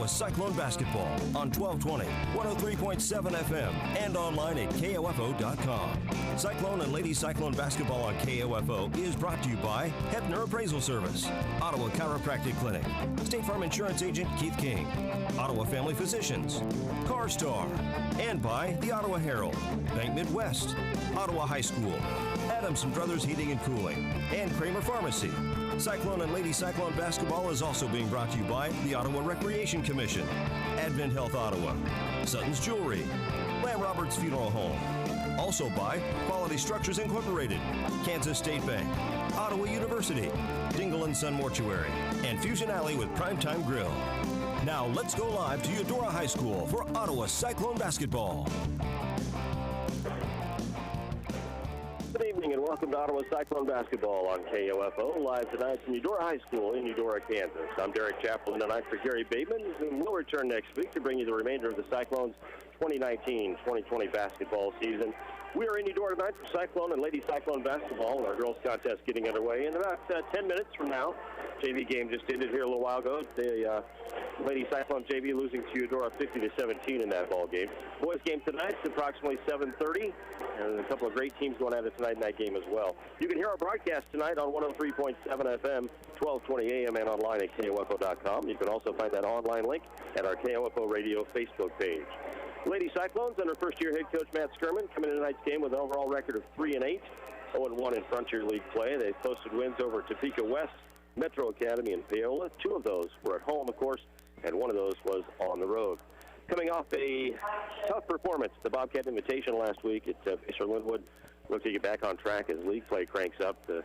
Ottawa Cyclone basketball on 1220, 103.7 FM, and online at KOFO.com. Cyclone and Lady Cyclone basketball on KOFO is brought to you by Hepner Appraisal Service, Ottawa Chiropractic Clinic, State Farm Insurance Agent Keith King, Ottawa Family Physicians, CarStar, and by the Ottawa Herald, Bank Midwest, Ottawa High School, Adamson Brothers Heating and Cooling, and Kramer Pharmacy. Cyclone and Lady Cyclone basketball is also being brought to you by the Ottawa Recreation Commission, Advent Health Ottawa, Sutton's Jewelry, Lamb Roberts Funeral Home. Also by Quality Structures Incorporated, Kansas State Bank, Ottawa University, Dingle & Son Mortuary, and Fusion Alley with Primetime Grill. Now let's go live to Eudora High School for Ottawa Cyclone basketball. Good evening and welcome to Ottawa Cyclone basketball on KOFO, live tonight from Eudora High School in Eudora, Kansas. I'm Derek Chaplin tonight for Gary Bateman, who will return next week to bring you the remainder of the Cyclones' 2019-2020 basketball season. We are in Eudora tonight for Cyclone and Lady Cyclone basketball, and our girls contest getting underway in about 10 minutes from now. JV game just ended here a little while ago. The Lady Cyclone JV losing to Eudora 50-17 in that ball game. Boys game tonight is approximately 7:30, and a couple of great teams going at it tonight in that game as well. You can hear our broadcast tonight on 103.7 FM, 1220 AM, and online at KOFO.com. You can also find that online link at our KOFO Radio Facebook page. Lady Cyclones under first-year head coach Matt Skirman coming into tonight's game with an overall record of 3-8, 0-1 in Frontier League play. They've posted wins over Topeka West, Metro Academy, and Paola. Two of those were at home, of course, and one of those was on the road. Coming off a tough performance, the Bobcat Invitation last week at Fisher Linwood, looking to get back on track as league play cranks up. The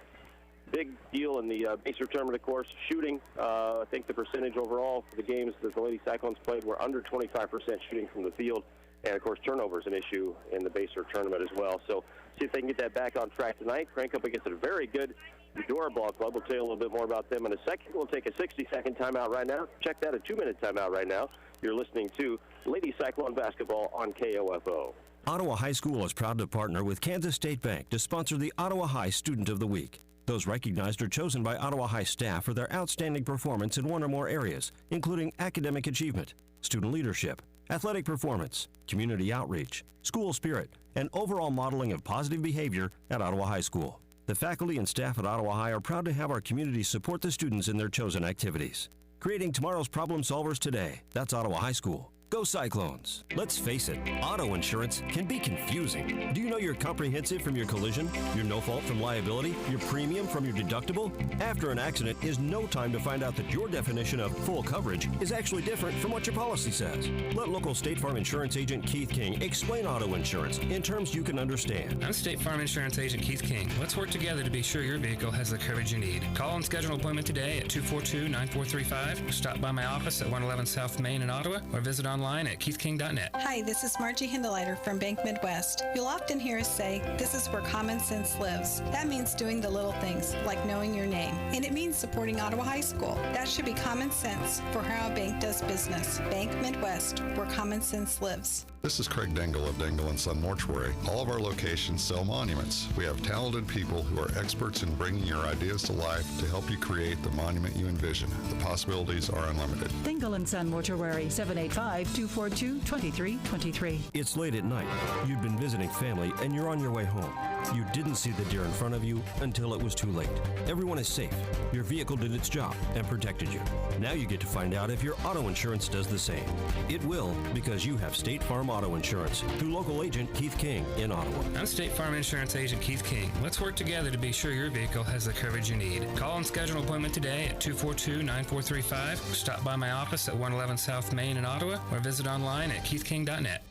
big deal in the Baser tournament, of course, shooting. I think the percentage overall for the games that the Lady Cyclones played were under 25% shooting from the field. And, of course, turnover is an issue in the Baser tournament as well. So see if they can get that back on track tonight. Crank up against a very good Eudora ball club. We'll tell you a little bit more about them in a second. We'll take a 60-second timeout right now. Check that, a 2-minute timeout right now. You're listening to Lady Cyclone basketball on KOFO. Ottawa High School is proud to partner with Kansas State Bank to sponsor the Ottawa High Student of the Week. Those recognized are chosen by Ottawa High staff for their outstanding performance in one or more areas, including academic achievement, student leadership, athletic performance, community outreach, school spirit, and overall modeling of positive behavior at Ottawa High School. The faculty and staff at Ottawa High are proud to have our community support the students in their chosen activities. Creating tomorrow's problem solvers today. That's Ottawa High School. Go Cyclones. Let's face it, auto insurance can be confusing. Do you know your comprehensive from your collision, your no-fault from liability, your premium from your deductible? After an accident is no time to find out that your definition of full coverage is actually different from what your policy says. Let local State Farm Insurance Agent Keith King explain auto insurance in terms you can understand. I'm State Farm Insurance Agent Keith King. Let's work together to be sure your vehicle has the coverage you need. Call and schedule an appointment today at 242-9435. Stop by my office at 111 South Main in Ottawa or visit online at keithking.net. Hi, this is Margie Hindeleiter from Bank Midwest. You'll often hear us say, this is where common sense lives. That means doing the little things, like knowing your name. And it means supporting Ottawa High School. That should be common sense for how a bank does business. Bank Midwest, where common sense lives. This is Craig Dingle of Dingle & Son Mortuary. All of our locations sell monuments. We have talented people who are experts in bringing your ideas to life to help you create the monument you envision. The possibilities are unlimited. Dingle & Son Mortuary, 785-242-2323. It's late at night. You've been visiting family and you're on your way home. You didn't see the deer in front of you until it was too late. Everyone is safe. Your vehicle did its job and protected you. Now you get to find out if your auto insurance does the same. It will, because you have State Farm Auto Insurance through local agent Keith King in Ottawa. I'm State Farm Insurance Agent Keith King. Let's work together to be sure your vehicle has the coverage you need. Call and schedule an appointment today at 242-9435. Stop by my office at 111 South Main in Ottawa or visit online at keithking.net.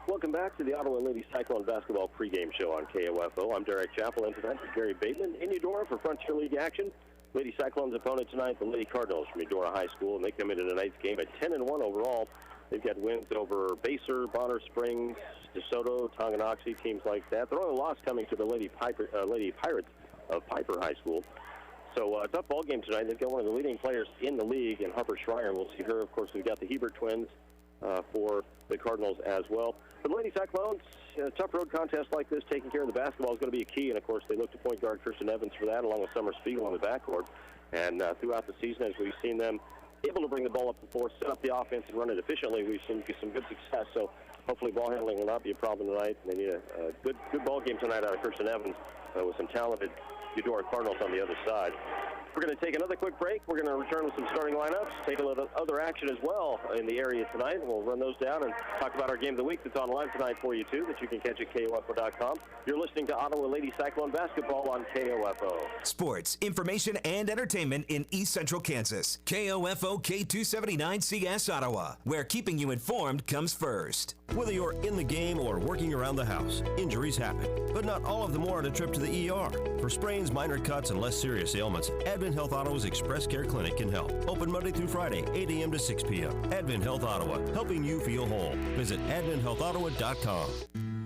Welcome back to the Ottawa Lady Cyclone basketball pregame show on KOFO. I'm Derek Chaplin tonight for Gary Bateman in Eudora for Frontier League action. Lady Cyclones' opponent tonight, the Lady Cardinals from Eudora High School, and they come into tonight's game at 10-1 overall. They've got wins over Baser, Bonner Springs, DeSoto, Tonganoxie, teams like that. Their only loss coming to the Lady Pirates of Piper High School. So a tough ball game tonight. They've got one of the leading players in the league, and Harper Schreier. We'll see her. Of course, we've got the Hebert twins for the Cardinals as well. For the Lady Cyclones, a tough road contest like this, taking care of the basketball is going to be a key. And, of course, they look to point guard Kirsten Evans for that, along with Summer Spiegel on the backcourt. And throughout the season, as we've seen them able to bring the ball up the floor, set up the offense, and run it efficiently. We've seen some good success. So hopefully ball handling will not be a problem tonight. They need a good ball game tonight out of Kirsten Evans with some talented Eudora Cardinals on the other side. We're going to take another quick break. We're going to return with some starting lineups, take a little other action as well in the area tonight. We'll run those down and talk about our game of the week that's online tonight for you, too, that you can catch at KOFO.com. You're listening to Ottawa Lady Cyclone Basketball on KOFO. Sports, information, and entertainment in East Central Kansas. KOFO K279CS Ottawa, where keeping you informed comes first. Whether you're in the game or working around the house, injuries happen, but not all of them warrant a trip to the ER. For sprains, minor cuts, and less serious ailments, Advent Health Ottawa's Express Care Clinic can help. Open Monday through Friday, 8 a.m. to 6 p.m. Advent Health Ottawa, helping you feel whole. Visit adventhealthottawa.com.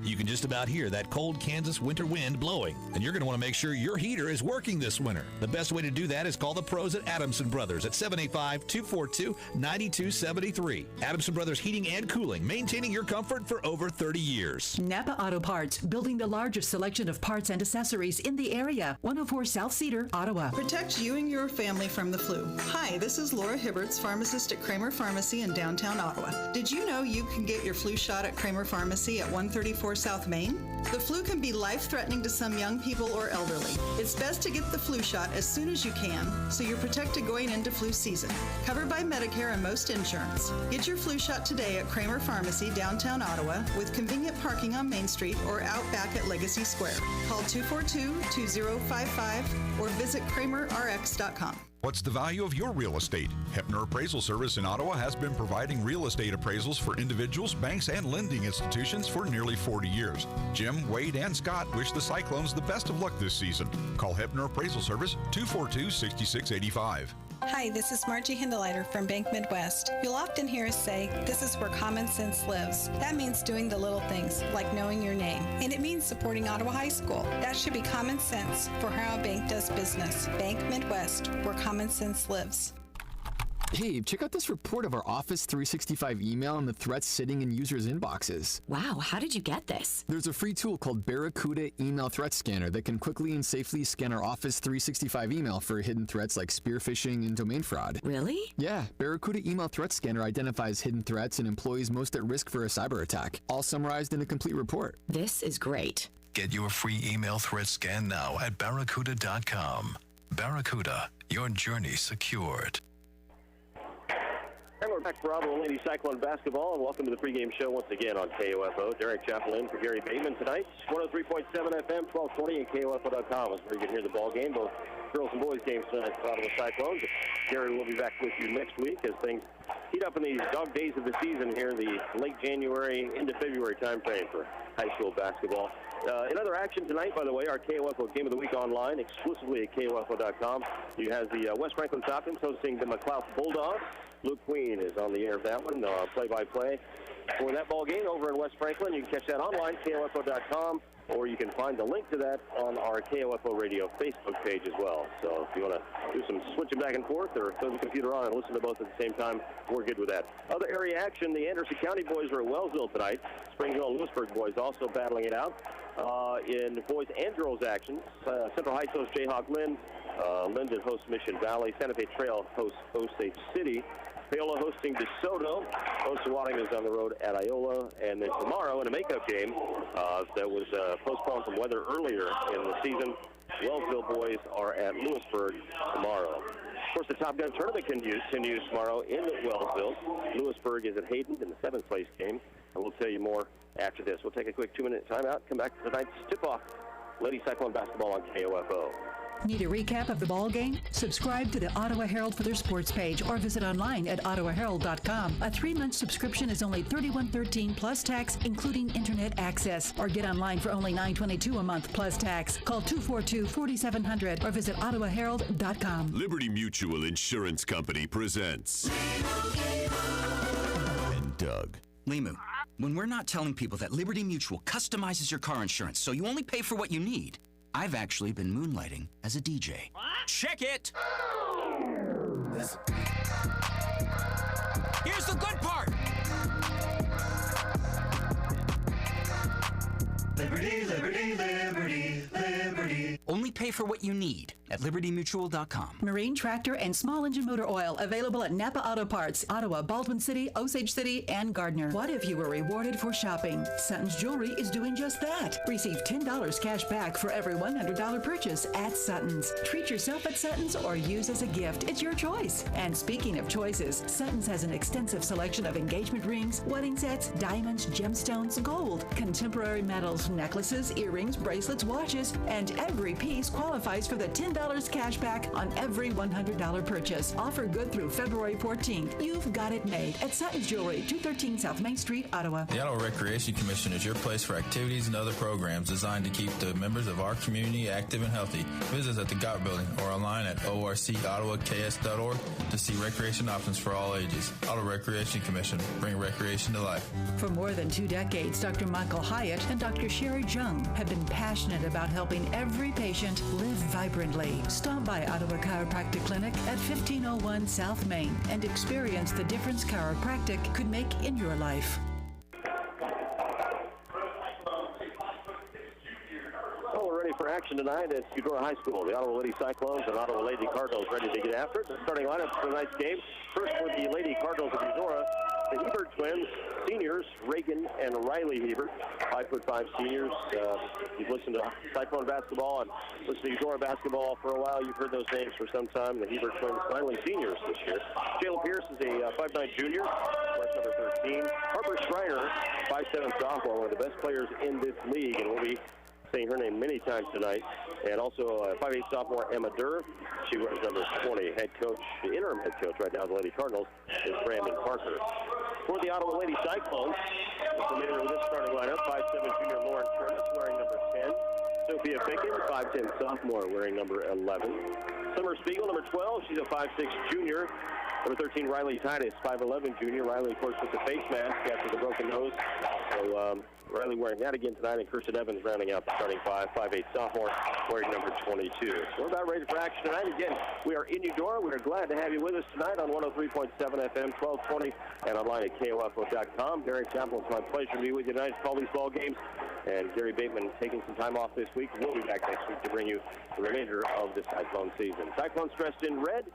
You can just about hear that cold Kansas winter wind blowing, and you're going to want to make sure your heater is working this winter. The best way to do that is call the pros at Adamson Brothers at 785-242-9273. Adamson Brothers Heating and Cooling, maintaining your comfort for over 30 years. Napa Auto Parts, building the largest selection of parts and accessories in the area. 104 South Cedar, Ottawa. Protect you and your family from the flu. Hi, this is Laura Hibberts, pharmacist at Kramer Pharmacy in downtown Ottawa. Did you know you can get your flu shot at Kramer Pharmacy at 134 South Main? The flu can be life-threatening to some young people or elderly. It's best to get the flu shot as soon as you can so you're protected going into flu season. Covered by Medicare and most insurance. Get your flu shot today at Kramer Pharmacy, downtown Ottawa, with convenient parking on Main Street or out back at Legacy Square. Call 242-2055 or visit kramerrx.com. What's the value of your real estate? Hepner Appraisal Service in Ottawa has been providing real estate appraisals for individuals, banks, and lending institutions for nearly 40 years. Jim, Wade, and Scott wish the Cyclones the best of luck this season. Call Hepner Appraisal Service 242-6685. Hi, this is Margie Hindeleiter from Bank Midwest. You'll often hear us say, this is where common sense lives. That means doing the little things, like knowing your name. And it means supporting Ottawa High School. That should be common sense for how a bank does business. Bank Midwest, where common sense lives. Hey, check out this report of our Office 365 email and the threats sitting in users' inboxes. Wow, how did you get this? There's a free tool called Barracuda Email Threat Scanner that can quickly and safely scan our Office 365 email for hidden threats like spear phishing and domain fraud. Really? Yeah, Barracuda Email Threat Scanner identifies hidden threats and employees most at risk for a cyber attack, all summarized in a complete report. This is great. Get your free email threat scan now at barracuda.com. Barracuda, your journey secured. And we're back for Ottawa Lady Cyclone Basketball, and welcome to the pregame show once again on KOFO. Derek Chappell in for Gary Bateman tonight. 103.7 FM, 1220, and KOFO.com is where you can hear the ball game, both girls and boys games tonight for Ottawa Cyclones. Gary will be back with you next week as things heat up in these dog days of the season here, the late January into February time frame for high school basketball. In other action tonight, by the way, our KOFO Game of the Week online, exclusively at KOFO.com. You have the West Franklin Falcons hosting the McLeod Bulldogs. Luke Queen is on the air of that one, play-by-play for that ball game over in West Franklin. You can catch that online, KOFO.com, or you can find the link to that on our KOFO Radio Facebook page as well. So if you want to do some switching back and forth or turn the computer on and listen to both at the same time, we're good with that. Other area action, the Anderson County boys are at Wellsville tonight. Spring Hill and Lewisburg boys also battling it out. In boys and girls action, Central Heights hosts Jayhawk Lynn. Linden hosts Mission Valley. Santa Fe Trail hosts Osage City. Paola hosting DeSoto. Osawatomie is on the road at Iola. And then tomorrow in a makeup game that was postponed from weather earlier in the season, Wellsville boys are at Lewisburg tomorrow. Of course, the Top Gun tournament continues tomorrow in Wellsville. Lewisburg is at Hayden in the 7th place game. And we'll tell you more after this. We'll take a quick 2-minute timeout. Come back to tonight's tip-off. Lady Cyclone Basketball on KOFO. Need a recap of the ball game? Subscribe to the Ottawa Herald for their sports page or visit online at ottawaherald.com. A 3-month subscription is only $31.13 plus tax, including internet access. Or get online for only $9.22 a month plus tax. Call 242-4700 or visit ottawaherald.com. Liberty Mutual Insurance Company presents and Doug. Limu, when we're not telling people that Liberty Mutual customizes your car insurance so you only pay for what you need, I've actually been moonlighting as a DJ. What? Check it! Here's the good part! Liberty, liberty, liberty, liberty. Only pay for what you need at libertymutual.com. Marine tractor and small engine motor oil available at Napa Auto Parts, Ottawa, Baldwin City, Osage City, and Gardner. What if you were rewarded for shopping? Sutton's Jewelry is doing just that. Receive $10 cash back for every $100 purchase at Sutton's. Treat yourself at Sutton's or use as a gift. It's your choice. And speaking of choices, Sutton's has an extensive selection of engagement rings, wedding sets, diamonds, gemstones, gold, contemporary metals, necklaces, earrings, bracelets, watches, and every piece qualifies for the $10 cash back on every $100 purchase. Offer good through February 14th. You've got it made at Sutton's Jewelry, 213 South Main Street, Ottawa. The Ottawa Recreation Commission is your place for activities and other programs designed to keep the members of our community active and healthy. Visit us at the GOT Building or online at orcottawas.org to see recreation options for all ages. Ottawa Recreation Commission, bring recreation to life. For more than 2 decades, Dr. Michael Hyatt and Dr. Sherry Jung have been passionate about helping every patient live vibrantly. Stop by Ottawa Chiropractic Clinic at 1501 South Main and experience the difference chiropractic could make in your life. Well, we're ready for action tonight at Eudora High School. The Ottawa Lady Cyclones and Ottawa Lady Cardinals ready to get after it. The starting lineup for tonight's game. First for the Lady Cardinals of Eudora, the Hebert twins, seniors, Reagan and Riley Hebert, 5'5" seniors. You've listened to Cyclone basketball and listened to Eudora basketball for a while. You've heard those names for some time. The Hebert twins finally seniors this year. Jayla Pierce is a 5'9" junior, wears number 13. Harper Schreiner, 5'7" sophomore, one of the best players in this league, and we'll be saying her name many times tonight. And also 5'8" sophomore Emma Durr. She wears number 20. Head coach, the interim head coach right now of the Lady Cardinals, is Brandon Parker. For the Ottawa Lady Cyclones, familiar with this starting lineup, 5'7" junior Lauren Curtis wearing number 10. Sophia Pickens, 5'10" sophomore wearing number 11. Summer Spiegel, number 12. She's a 5'6" junior. Number 13, Riley Titus, 5'11" junior. Riley, of course, with the face mask after the broken nose. So Riley wearing that again tonight, and Kirsten Evans rounding out the starting 5'8" sophomore, wearing number 22. So we're about ready for action tonight. Again, we are in Eudora. We are glad to have you with us tonight on 103.7 FM, 1220, and online at KOFO.com. Derek Chaplin, it's my pleasure to be with you tonight to call these ball games. And Gary Bateman taking some time off this week. We'll be back next week to bring you the remainder of the Cyclone season. Cyclones dressed in red.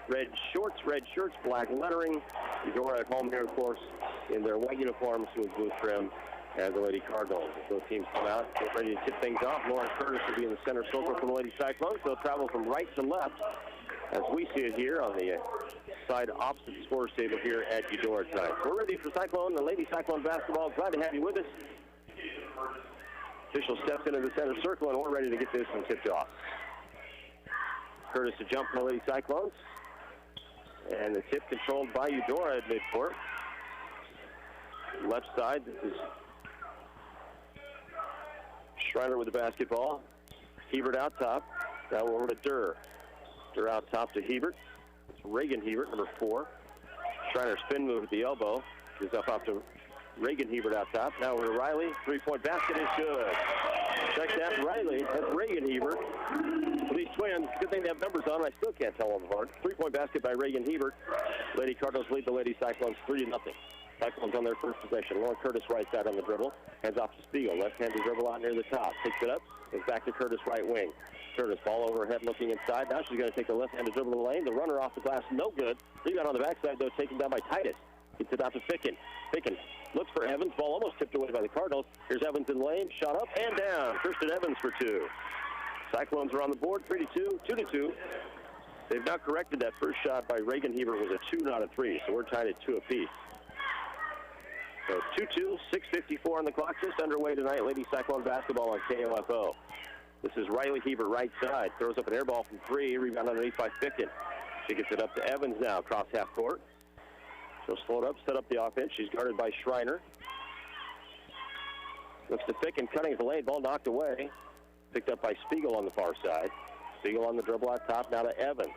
Red shirts, black lettering. Eudora at home here, of course, in their white uniforms with blue trim as the Lady Cardinals. As both teams come out, get ready to tip things off. Lauren Curtis will be in the center circle for the Lady Cyclones. They'll travel from right to left as we see it here on the side opposite the scores table here at Eudora tonight. We're ready for Cyclone and Lady Cyclone basketball. Glad to have you with us. Official steps into the center circle, and we're ready to get this one tipped off. Curtis to jump for the Lady Cyclones. And the tip controlled by Eudora at midcourt. Left side, this is Schreiner with the basketball. Hebert out top. Now over to Durr. Durr out top to Hebert. It's Reagan Hebert, number 4. Schreiner spin move at the elbow. Gives up off to Reagan Hebert out top. Now over to Riley. Three-point basket is good. Check that, Riley. That's Reagan Hebert. For these twins, good thing they have numbers on. I still can't tell them apart. Three-point basket by Reagan Hebert. Lady Cardinals lead the Lady Cyclones 3-0. Cyclones on their first possession. Lauren Curtis right side on the dribble. Hands off to Spiegel. Left-handed dribble out near the top. Picks it up. Goes back to Curtis right wing. Curtis ball overhead looking inside. Now she's going to take the left-handed dribble in the lane. The runner off the glass, no good. Rebound on the backside, though, taken down by Titus. Gets it out to Ficken. Ficken looks for Evans. Ball almost tipped away by the Cardinals. Here's Evans in the lane. Shot up and down. Kirsten Evans for 2. Cyclones are on the board, 3-2, 2-2. They've now corrected that first shot by Reagan Hebert was a 2, not a 3, so we're tied at 2 apiece. So 2-2, 6:54 on the clock, just underway tonight. Lady Cyclone basketball on KOFO. This is Riley Hebert right side, throws up an air ball from 3, rebound underneath by Ficken. She gets it up to Evans now, across half court. She'll slow it up, set up the offense. She's guarded by Schreiner. Looks to Ficken, cutting the lane, ball knocked away. Picked up by Spiegel on the far side. Spiegel on the dribble out top, now to Evans.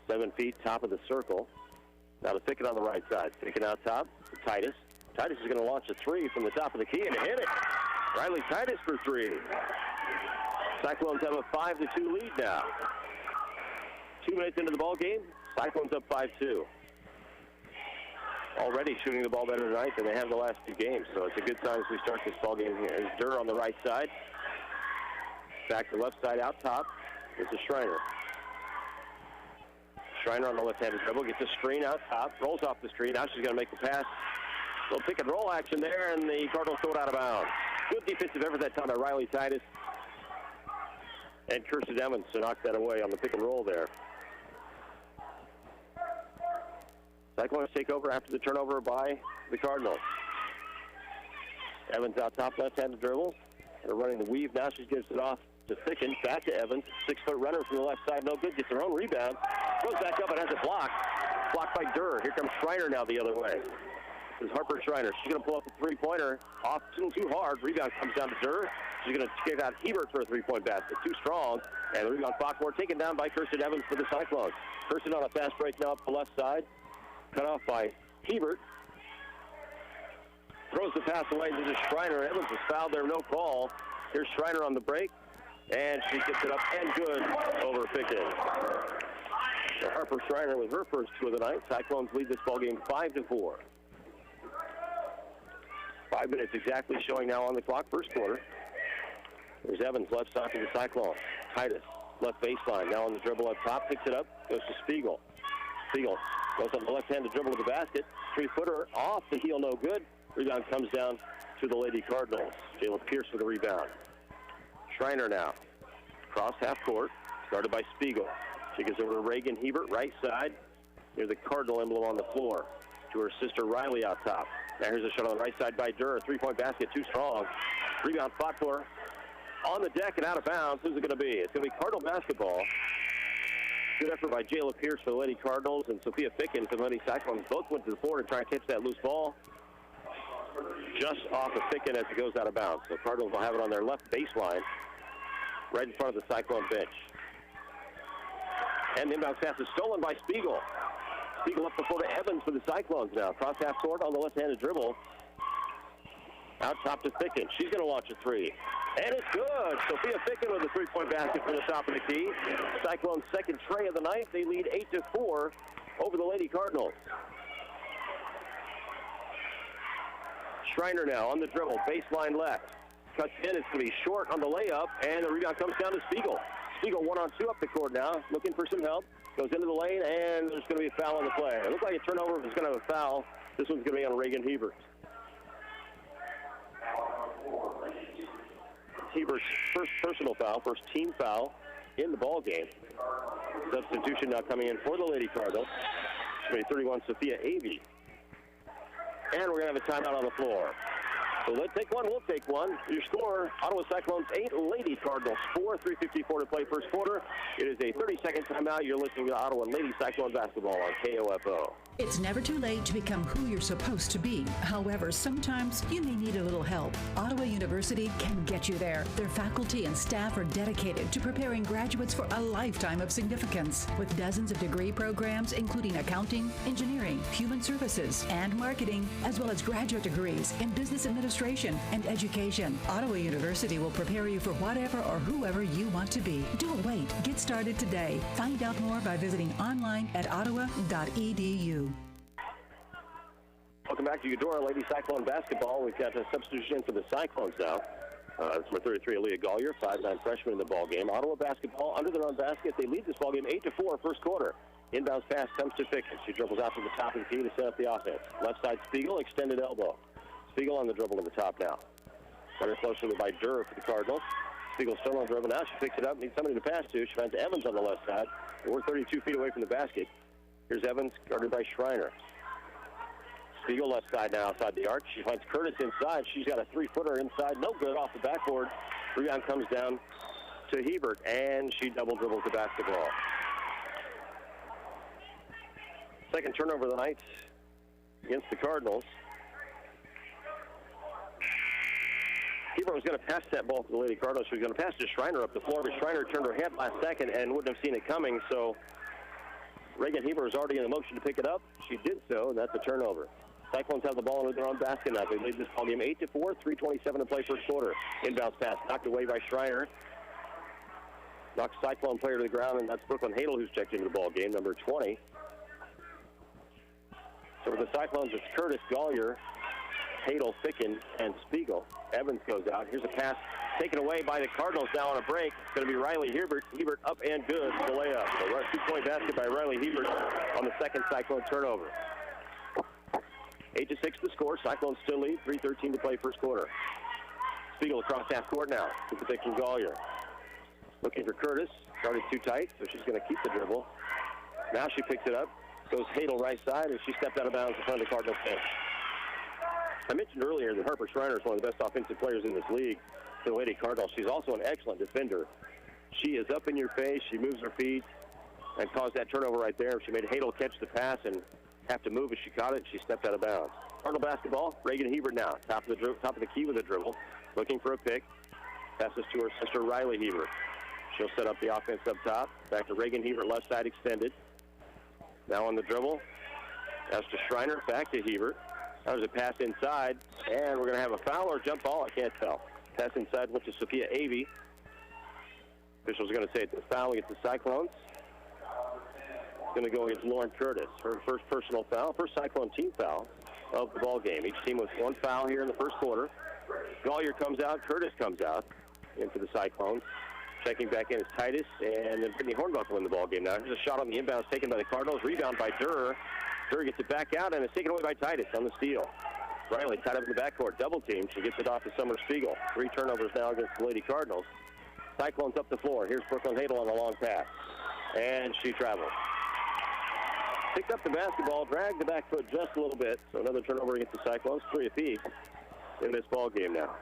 7 feet, top of the circle. Now to Ficken on the right side. Ficken out top, Titus. Titus is going to launch a 3 from the top of the key and hit it. Riley Titus for 3. Cyclones have a 5-2 lead now. 2 minutes into the ball game, Cyclones up 5-2. Already shooting the ball better tonight than they have the last 2 games, so it's a good sign as we start this ball game here. There's Durr on the right side. back to left side out top. This is Schreiner. Schreiner on the left-handed dribble, gets a screen out top, rolls off the screen. Now she's going to make the pass. Little pick and roll action there, and the Cardinals throw it out of bounds. Good defensive effort that time by Riley Titus. And Kirsten Evans to knock that away on the pick and roll there. Cyclones take over after the turnover by the Cardinals. Evans out top, left-handed dribble. They're running the weave now. She gives it off to Thickens, back to Evans. 6-foot runner from the left side, no good. Gets her own rebound. Goes back up and has it blocked. Blocked by Durr. Here comes Schreiner now the other way. This is Harper Schreiner. She's going to pull up a three-pointer. Off too hard. Rebound comes down to Durr. She's going to kick out Hebert for a three-point basket. Too strong. And the rebound Fockmore taken down by Kirsten Evans for the Cyclones. Kirsten on a fast break now up the left side. Cut off by Hebert. Throws the pass away. This is Schreiner. Evans was fouled there. No call. Here's Schreiner on the break. And she gets it up and good over Pickens. Harper Schreiner with her first two of the night. Cyclones lead this ball game 5-4. 5 minutes exactly showing now on the clock, first quarter. There's Evans left side to the Cyclones. Titus, left baseline, now on the dribble up top, picks it up, goes to Spiegel. Spiegel goes on the left-handed dribble to the basket. Three-footer off the heel, no good. Rebound comes down to the Lady Cardinals. Jayla Pierce with the rebound. Schreiner now. Cross half court, started by Spiegel. She gives over to Reagan Hebert, right side, near the Cardinal emblem on the floor. To her sister Riley out top. Now here's a shot on the right side by Durr. Three-point basket, too strong. Rebound Fockmore on the deck and out of bounds. Who's it going to be? It's going to be Cardinal basketball. Good effort by Jayla Pierce for the Lady Cardinals and Sophia Ficken for the Lady Cyclones. Both went to the floor to try and catch that loose ball. Just off of Ficken as it goes out of bounds. So Cardinals will have it on their left baseline, right in front of the Cyclone bench. And the inbound pass is stolen by Spiegel. Spiegel up before to Evans for the Cyclones now. Cross half court on the left-handed dribble. Out top to Ficken. She's going to launch a three. And it's good. Sophia Ficken with a three-point basket from the top of the key. Cyclones' second tray of the night. They lead 8-4 over the Lady Cardinals. Schreiner now on the dribble. Baseline left. Cuts in. It's going to be short on the layup. And the rebound comes down to Spiegel. Spiegel 1-on-2 up the court now. Looking for some help. Goes into the lane, and there's going to be a foul on the play. It looked like a turnover. If it's going to have a foul, this one's going to be on Reagan Hebert. Hebert's first personal foul, first team foul in the ball game. Substitution now coming in for the Lady Cardinals. 31, Sophia Avey. And we're going to have a timeout on the floor. So let's take one, we'll take one. Your score, Ottawa Cyclones 8, Lady Cardinals 4, 3:54 to play first quarter. It is a 30-second timeout. You're listening to Ottawa Lady Cyclone basketball on KOFO. It's never too late to become who you're supposed to be. However, sometimes you may need a little help. Ottawa University can get you there. Their faculty and staff are dedicated to preparing graduates for a lifetime of significance. With dozens of degree programs, including accounting, engineering, human services, and marketing, as well as graduate degrees in business administration and education, Ottawa University will prepare you for whatever or whoever you want to be. Don't wait. Get started today. Find out more by visiting online at ottawa.edu. Welcome back to Eudora Lady Cyclone basketball. We've got a substitution for the Cyclones now. It's number 33, Aaliyah Gollier, 5'9" freshman in the ball game. Ottawa basketball under their own basket. They lead this ball game 8-4 first quarter. Inbounds pass comes to Ficken. She dribbles out to the top of the key to set up the offense. Left side Spiegel, extended elbow. Spiegel on the dribble to the top now. Better closer by Durr for the Cardinals. Spiegel still on the dribble now. She picks it up, needs somebody to pass to. She finds Evans on the left side. We're 32 feet away from the basket. Here's Evans, guarded by Schreiner. Spiegel left side now outside the arc. She finds Curtis inside. She's got a three-footer inside. No good off the backboard. Rebound comes down to Hebert, and she double dribbles the basketball. Second turnover of the night against the Cardinals. Hebert was going to pass that ball to the Lady Cardinals. She was going to pass to Schreiner up the floor, but Schreiner turned her head last second and wouldn't have seen it coming, so Reagan Hebert was already in the motion to pick it up. She did so, and that's a turnover. Cyclones have the ball under their own basket now. They lead this ball game 8-4, 3:27 to play first quarter. Inbounds pass knocked away by Schreiner. Knocks Cyclone player to the ground, and that's Brooklyn Hadel who's checked into the ball game, number 20. So for the Cyclones, it's Curtis Gollier, Hadel, Ficken, and Spiegel. Evans goes out. Here's a pass taken away by the Cardinals now on a break. It's going to be Riley Hebert. Hebert up and good for the layup. So 2-point basket by Riley Hebert on the second Cyclone turnover. 8-6 the score. Cyclones still lead. 3:13 to play first quarter. Spiegel across half court now. With the and Gollier. Looking for Curtis. Started too tight, so she's going to keep the dribble. Now she picks it up. Goes Hadel right side, and she stepped out of bounds in front of the Cardinals bench. I mentioned earlier that Harper Schreiner is one of the best offensive players in this league. The Lady Cardinals. She's also an excellent defender. She is up in your face. She moves her feet and caused that turnover right there. She made Hadel catch the pass and have to move as she caught it. She stepped out of bounds. Cardinal basketball. Reagan Hebert now. Top of the key with a dribble. Looking for a pick. Passes to her sister Riley Hebert. She'll set up the offense up top. Back to Reagan Hebert, left side extended. Now on the dribble. That's to Schreiner. Back to Hebert. That was a pass inside. And we're going to have a foul or jump ball. I can't tell. Pass inside went to Sophia Avey. Officials are going to say it's a foul against the Cyclones. It's going to go against Lauren Curtis. Her first personal foul. First Cyclone team foul of the ball game. Each team with one foul here in the first quarter. Gollier comes out. Curtis comes out into the Cyclones. Checking back in is Titus, and then Brittany Hornbuckle in the ball game now. Here's a shot on the inbounds taken by the Cardinals. Rebound by Durr. Durr gets it back out, and it's taken away by Titus on the steal. Riley tied up in the backcourt, double team. She gets it off to Summer Spiegel. 3 turnovers now against the Lady Cardinals. Cyclones up the floor. Here's Brooklyn Hadel on a long pass, and she travels. Picked up the basketball, dragged the back foot just a little bit. So another turnover against the Cyclones, 3 apiece in this ball game now.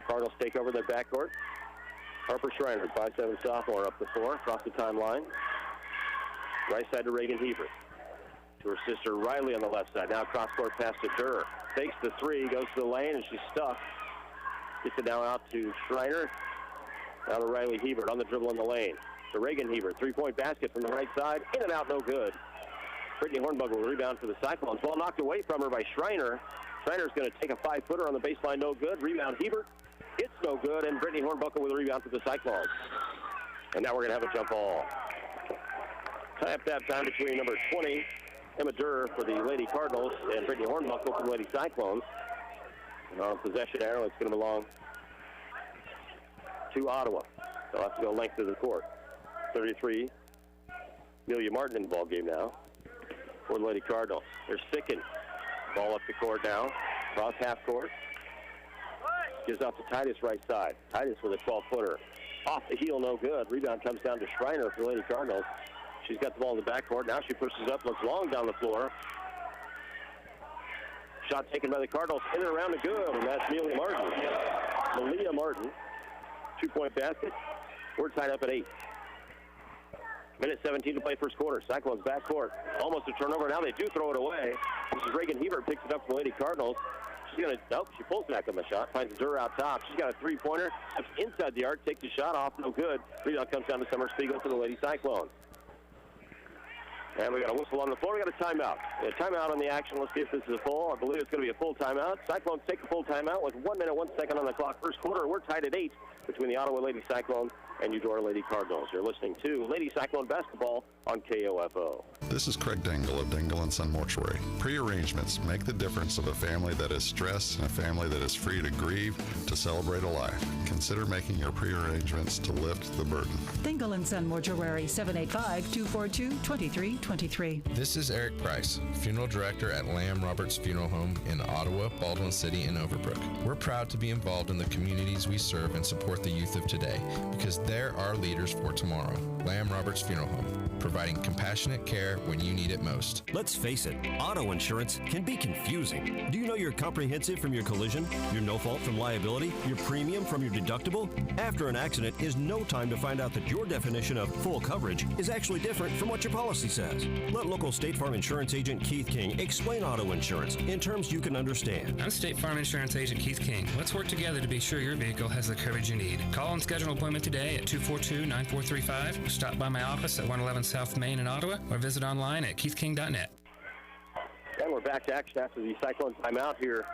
Cardinals take over their backcourt. Harper Schreiner, 5'7" sophomore, up the floor, across the timeline. Right side to Reagan Hebert. To her sister Riley on the left side. Now cross-court pass to Durr. Takes the 3, goes to the lane, and she's stuck. Gets it now out to Schreiner. Now to Riley Hebert on the dribble in the lane. To Reagan Hebert, 3-point basket from the right side. In and out, no good. Brittany Hornbuckle will rebound for the Cyclones. Ball knocked away from her by Schreiner. Schreiner's going to take a 5-footer on the baseline, no good. Rebound Hebert. It's no good, and Brittany Hornbuckle with a rebound for the Cyclones. And now we're going to have a jump ball. Tie up that time between number 20, Emma Durr for the Lady Cardinals, and Brittany Hornbuckle for the Lady Cyclones. And on possession arrow, it's going to belong to Ottawa. They'll have to go length of the court. 33, Amelia Martin in the ball game now for the Lady Cardinals. There's Ficken. Ball up the court now. Cross half court. Gives off to Titus right side. Titus with a 12-footer. Off the heel, no good. Rebound comes down to Schreiner for the Lady Cardinals. She's got the ball in the backcourt. Now she pushes up, looks long down the floor. Shot taken by the Cardinals. In and around the good, and that's Amelia Martin. Malia Martin. 2-point basket. We're tied up at 8. Minute 17 to play first quarter. Cyclones backcourt. Almost a turnover. Now they do throw it away. This is Reagan Hebert, picks it up for the Lady Cardinals. She's going to, nope, she pulls back on the shot. Finds Durr out top. She's got a 3-pointer. Steps inside the arc, takes the shot off, no good. Rebound comes down to Summer Spiegel for the Lady Cyclones. And we got a whistle on the floor. We got a timeout. A timeout on the action. Let's see if this is a full. I believe it's going to be a full timeout. Cyclones take a full timeout with 1 minute, 1 second on the clock. First quarter, we're tied at 8 between the Ottawa Lady Cyclones and Eudora Lady Cardinals. You're listening to Lady Cyclone Basketball on KOFO. This is Craig Dingle of Dingle & Son Mortuary. Pre-arrangements make the difference of a family that is stressed and a family that is free to grieve, to celebrate a life. Consider making your pre-arrangements to lift the burden. Dingle & Son Mortuary, 785-242-2323. This is Eric Price, Funeral Director at Lamb Roberts Funeral Home in Ottawa, Baldwin City, and Overbrook. We're proud to be involved in the communities we serve and support the youth of today, because they're our leaders for tomorrow. Lamb Roberts Funeral Home, providing compassionate care when you need it most. Let's face it, auto insurance can be confusing. Do you know your comprehensive from your collision, your no fault from liability, your premium from your deductible? After an accident is no time to find out that your definition of full coverage is actually different from what your policy says. Let local State Farm Insurance Agent Keith King explain auto insurance in terms you can understand. I'm State Farm Insurance Agent Keith King. Let's work together to be sure your vehicle has the coverage you need. Call and schedule an appointment today at 242-9435. Stop by my office at 111 South Main in Ottawa, or visit online at keithking.net. And we're back to action after the Cyclone timeout here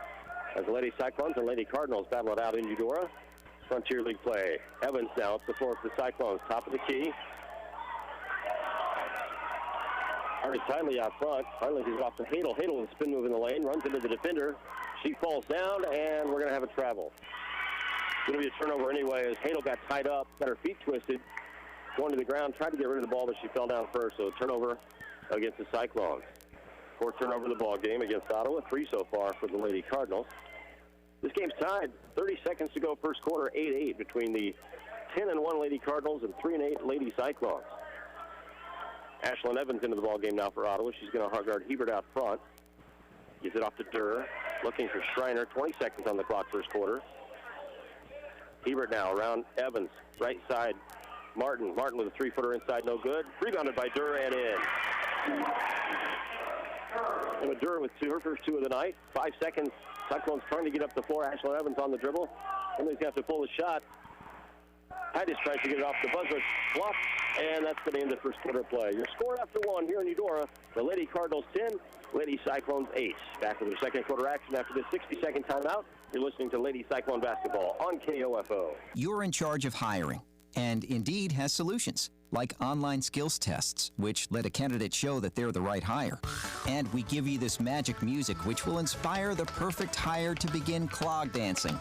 as the Lady Cyclones and Lady Cardinals battle it out in Eudora. Frontier League play. Evans now up the floor for the Cyclones. Top of the key. Very tightly out front. Finally, he's off to Hadel. Hadel with a spin move in the lane, runs into the defender. She falls down, and we're going to have a travel. It's going to be a turnover anyway, as Hadel got tied up, got her feet twisted, going to the ground, tried to get rid of the ball, but she fell down first. So turnover against the Cyclones. 4th turnover of the ball game against Ottawa. 3 so far for the Lady Cardinals. This game's tied. 30 seconds to go first quarter, 8-8 between the 10-1 Lady Cardinals and 3-8 Lady Cyclones. Ashlyn Evans into the ball game now for Ottawa. She's going to hard guard Hebert out front. Gives it off to Durr. Looking for Schreiner. 20 seconds on the clock first quarter. Hebert now around Evans. Right side. Martin. Martin with a 3-footer inside. No good. Rebounded by Durr and in. And with Durr with her first 2 of the night. 5 seconds. Cyclones trying to get up the floor. Ashlyn Evans on the dribble. And he's going to have to pull the shot. Titus tries to get it off the buzzer. Bluff. And that's going to end the first quarter play. Your score after 1 here in Eudora. The Lady Cardinals 10, Lady Cyclones 8. Back with their second quarter action after this 60-second timeout. You're listening to Lady Cyclone Basketball on KOFO. You're in charge of hiring, and Indeed has solutions, like online skills tests, which let a candidate show that they're the right hire. And we give you this magic music, which will inspire the perfect hire to begin clog dancing.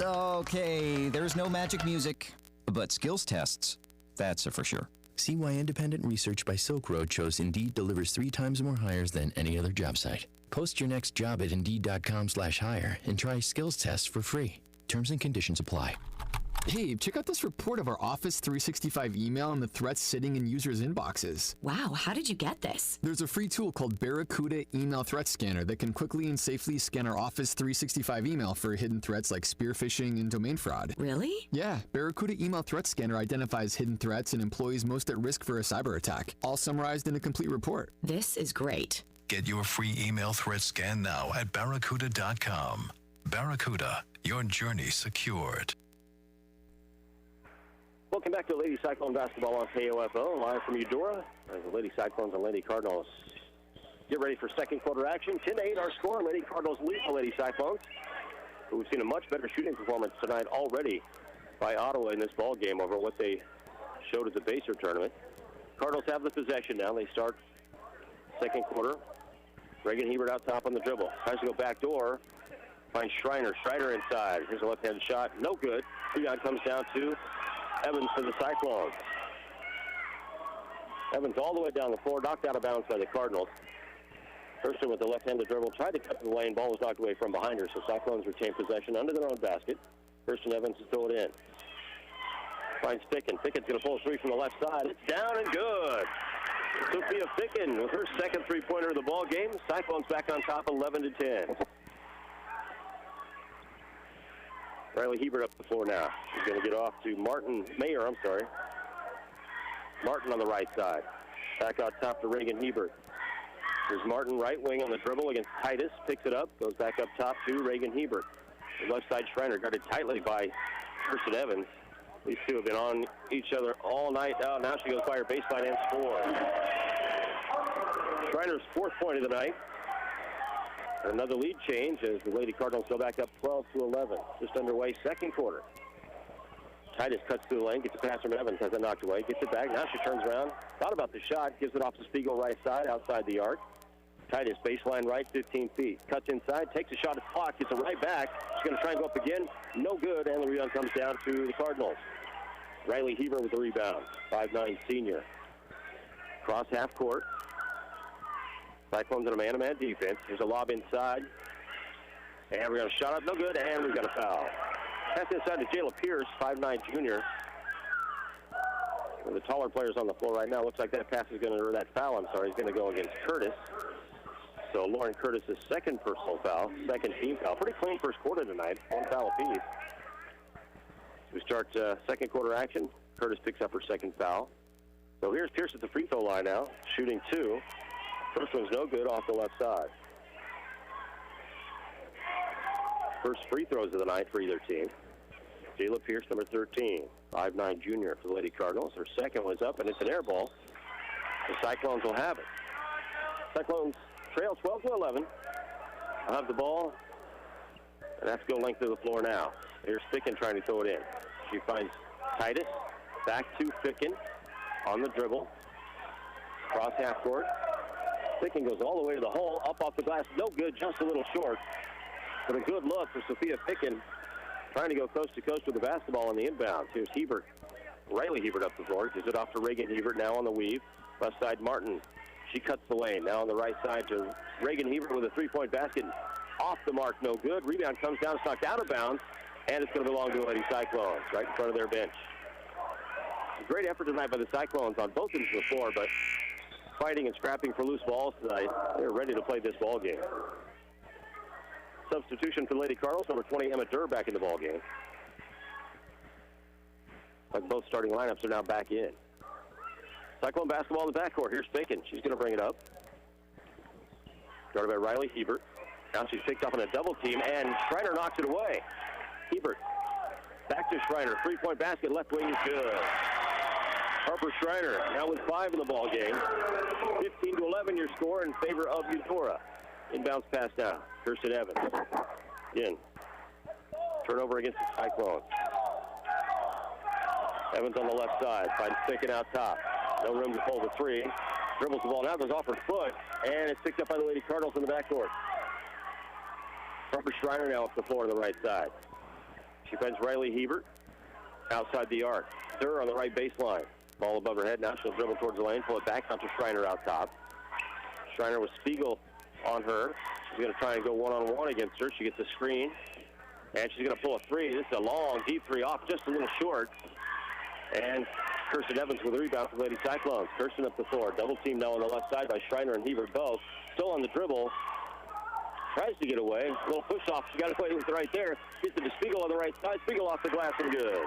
Okay, there's no magic music, but skills tests, that's a for sure. See why independent research by Silk Road shows Indeed delivers 3 times more hires than any other job site. Post your next job at Indeed.com/hire and try skills tests for free. Terms and conditions apply. Hey, check out this report of our Office 365 email and the threats sitting in users' inboxes. Wow, how did you get this? There's a free tool called Barracuda Email Threat Scanner that can quickly and safely scan our Office 365 email for hidden threats like spear phishing and domain fraud. Really? Yeah, Barracuda Email Threat Scanner identifies hidden threats and employees most at risk for a cyber attack, all summarized in a complete report. This is great. Get your free email threat scan now at Barracuda.com. Barracuda, your journey secured. Welcome back to Lady Cyclone Basketball on KOFO, live from Eudora, as the Lady Cyclones and Lady Cardinals get ready for second quarter action. 10-8 our score. Lady Cardinals lead the Lady Cyclones, who we've seen a much better shooting performance tonight already by Ottawa in this ball game over what they showed at the Baser tournament. Cardinals have the possession now. They start second quarter. Reagan Hebert out top on the dribble. Tries to go back door. Finds Schreiner. Schreiner inside. Here's a left-handed shot. No good. Rebound comes down to Evans for the Cyclones. Evans all the way down the floor, knocked out of bounds by the Cardinals. Thurston with the left-handed dribble, tried to cut to the lane. Ball was knocked away from behind her, so Cyclones retain possession under their own basket. Thurston Evans to throw it in. Finds Ficken. Ficken's going to pull a 3 from the left side. It's down and good. Sophia Ficken with her second three-pointer of the ball game. Cyclones back on top, 11-10. Riley Hebert up the floor now. She's going to get off to Martin Martin on the right side. Back out top to Reagan Hebert. There's Martin right wing on the dribble against Titus. Picks it up. Goes back up top to Reagan Hebert. The left side Schreiner guarded tightly by Thurston Evans. These two have been on each other all night. Oh, now she goes by her baseline and scores. Schreiner's 4th point of the night. Another lead change as the Lady Cardinals go back up 12-11. Just underway, second quarter. Titus cuts through the lane, gets a pass from Evans, has it knocked away, gets it back. Now she turns around, thought about the shot, gives it off to Spiegel right side, outside the arc. Titus, baseline right, 15 feet. Cuts inside, takes a shot at the clock, gets it right back. She's going to try and go up again. No good, and the rebound comes down to the Cardinals. Riley Hebert with the rebound, 5'9" senior. Cross half court. Cyclones in a man-to-man defense. There's a lob inside. And we're going to shot up, no good, and we've got a foul. Pass inside to Jayla Pierce, 5'9" junior. One of the taller players on the floor right now. Looks like that pass is going to, or that foul, is going to go against Curtis. So Lauren Curtis' second personal foul, second team foul. Pretty clean first quarter tonight, 1 foul apiece. We start second quarter action. Curtis picks up her second foul. So here's Pierce at the free throw line now, shooting 2. First one's no good off the left side. First free throws of the night for either team. Jayla Pierce, number 13, 5'9" junior for the Lady Cardinals. Her second was up, and it's an air ball. The Cyclones will have it. Cyclones trail 12-11. I'll have the ball, and have to go length of the floor now. Here's Ficken trying to throw it in. She finds Titus, back to Ficken on the dribble. Cross half court. Picking goes all the way to the hole. Up off the glass. No good. Just a little short. But a good look for Sophia Pickin. Trying to go coast to coast with the basketball on the inbounds. Here's Hebert. Riley Hebert up the floor. Gives it off to Reagan Hebert. Now on the weave. Left side Martin. She cuts the lane. Now on the right side to Reagan Hebert with a three-point basket. Off the mark. No good. Rebound comes down. It's knocked out of bounds. And it's going to belong to the Lady Cyclones right in front of their bench. Great effort tonight by the Cyclones on both ends of the floor, but fighting and scrapping for loose balls tonight. They're ready to play this ball game. Substitution for the Lady Cardinals, number 20, Emma Durr, back in the ball game. But both starting lineups are now back in. Cyclone basketball in the backcourt. Here's Bacon. She's going to bring it up. Guarded by Riley Hebert. Now she's picked up on a double team, and Schreiner knocks it away. Hebert. Back to Schreiner. Three-point basket. Left wing is good. Harper Schreiner now with 5 in the ball game. 15-11 your score in favor of Eudora. Inbounds pass now. Kirsten Evans. In. Turnover against the Cyclones. Evans on the left side. Finds Pickin out top. No room to pull the three. Dribbles the ball now. Goes off her foot. And it's picked up by the Lady Cardinals in the backcourt. Harper Schreiner now off the floor on the right side. She finds Riley Hebert outside the arc. Durr on the right baseline. Ball above her head. Now she'll dribble towards the lane. Pull it back out to Schreiner out top. Schreiner with Spiegel on her. She's going to try and go one-on-one against her. She gets a screen. And she's going to pull a three. This is a long, deep three off, just a little short. And Kirsten Evans with a rebound for Lady Cyclones. Kirsten up the floor. Double team now on the left side by Schreiner and Hebert both. Still on the dribble. Tries to get away. A little push off. She got away with it right there. Gets it to Spiegel on the right side. Spiegel off the glass and good.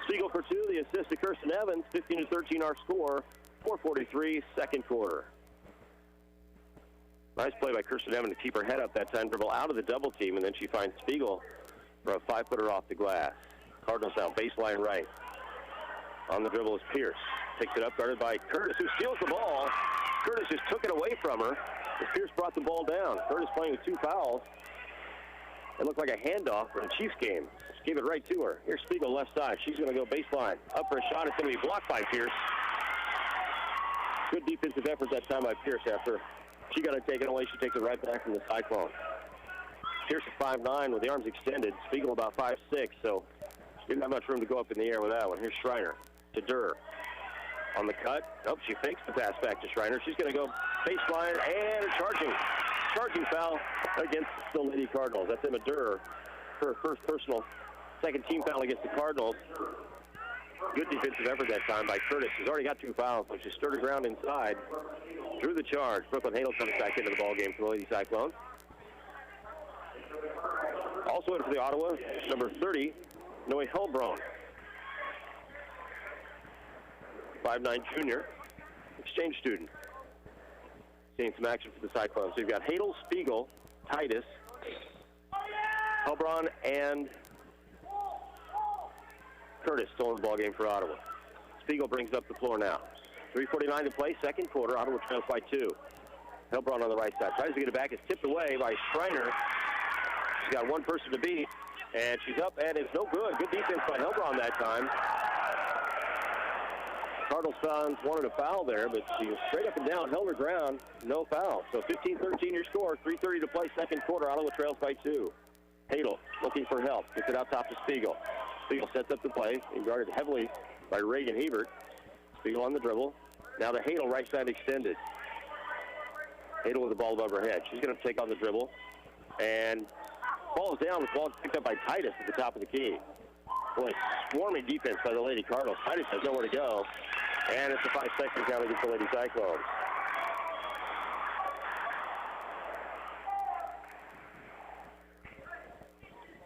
Spiegel for 2. The assist to Kirsten Evans. 15-13 our score. 4:43 second quarter. Nice play by Kirsten Evans to keep her head up that time. Dribble out of the double team, and then she finds Spiegel for a 5-footer off the glass. Cardinals now baseline right. On the dribble is Pierce. Picks it up, guarded by Curtis, who steals the ball. Curtis just took it away from her as Pierce brought the ball down. Curtis playing with 2 fouls. It looked like a handoff from the Chiefs game. Just gave it right to her. Here's Spiegel left side. She's going to go baseline. Up for a shot. It's going to be blocked by Pierce. Good defensive effort that time by Pierce after she got it taken away. She takes it right back from the Cyclone. Pierce at 5'9" with the arms extended. Spiegel about 5'6", so didn't have much room to go up in the air with that one. Here's Schreiner to Durr. On the cut. Nope, she fakes the pass back to Schreiner. She's going to go baseline and charging foul against the Lady Cardinals. That's Emma Durr. Her first personal second team foul against the Cardinals. Good defensive effort that time by Curtis. She's already got 2 fouls, so she stirred the ground inside. Drew the charge. Brooklyn Hadel comes back into the ball game for the Lady Cyclones. Also in for the Ottawa, number 30, Noe Hellbron. 5'9" junior, exchange student. Seeing some action for the Cyclones. So you've got Hadel, Spiegel, Titus, Hellbron, and Curtis still in the ball game for Ottawa. Spiegel brings up the floor now. 3:49 to play, second quarter. Ottawa trails by 2. Hellbron on the right side. Tries to get it back. It's tipped away by Schreiner. She's got one person to beat, and she's up, and it's no good. Good defense by Hellbron that time. Cardinals fans wanted a foul there, but she was straight up and down, held her ground, no foul. So 15-13 your score, 3:30 to play, second quarter. Ottawa trails by 2. Hadel looking for help. Gets it out top to Spiegel. Spiegel sets up the play and guarded heavily by Reagan Hebert. Spiegel on the dribble. Now to Hadel, right side extended. Hadel with the ball above her head. She's going to take on the dribble and falls down. The ball picked up by Titus at the top of the key. Boy, swarming defense by the Lady Cardinals. Titus has nowhere to go. And it's a 5-second count against the Lady Cyclones.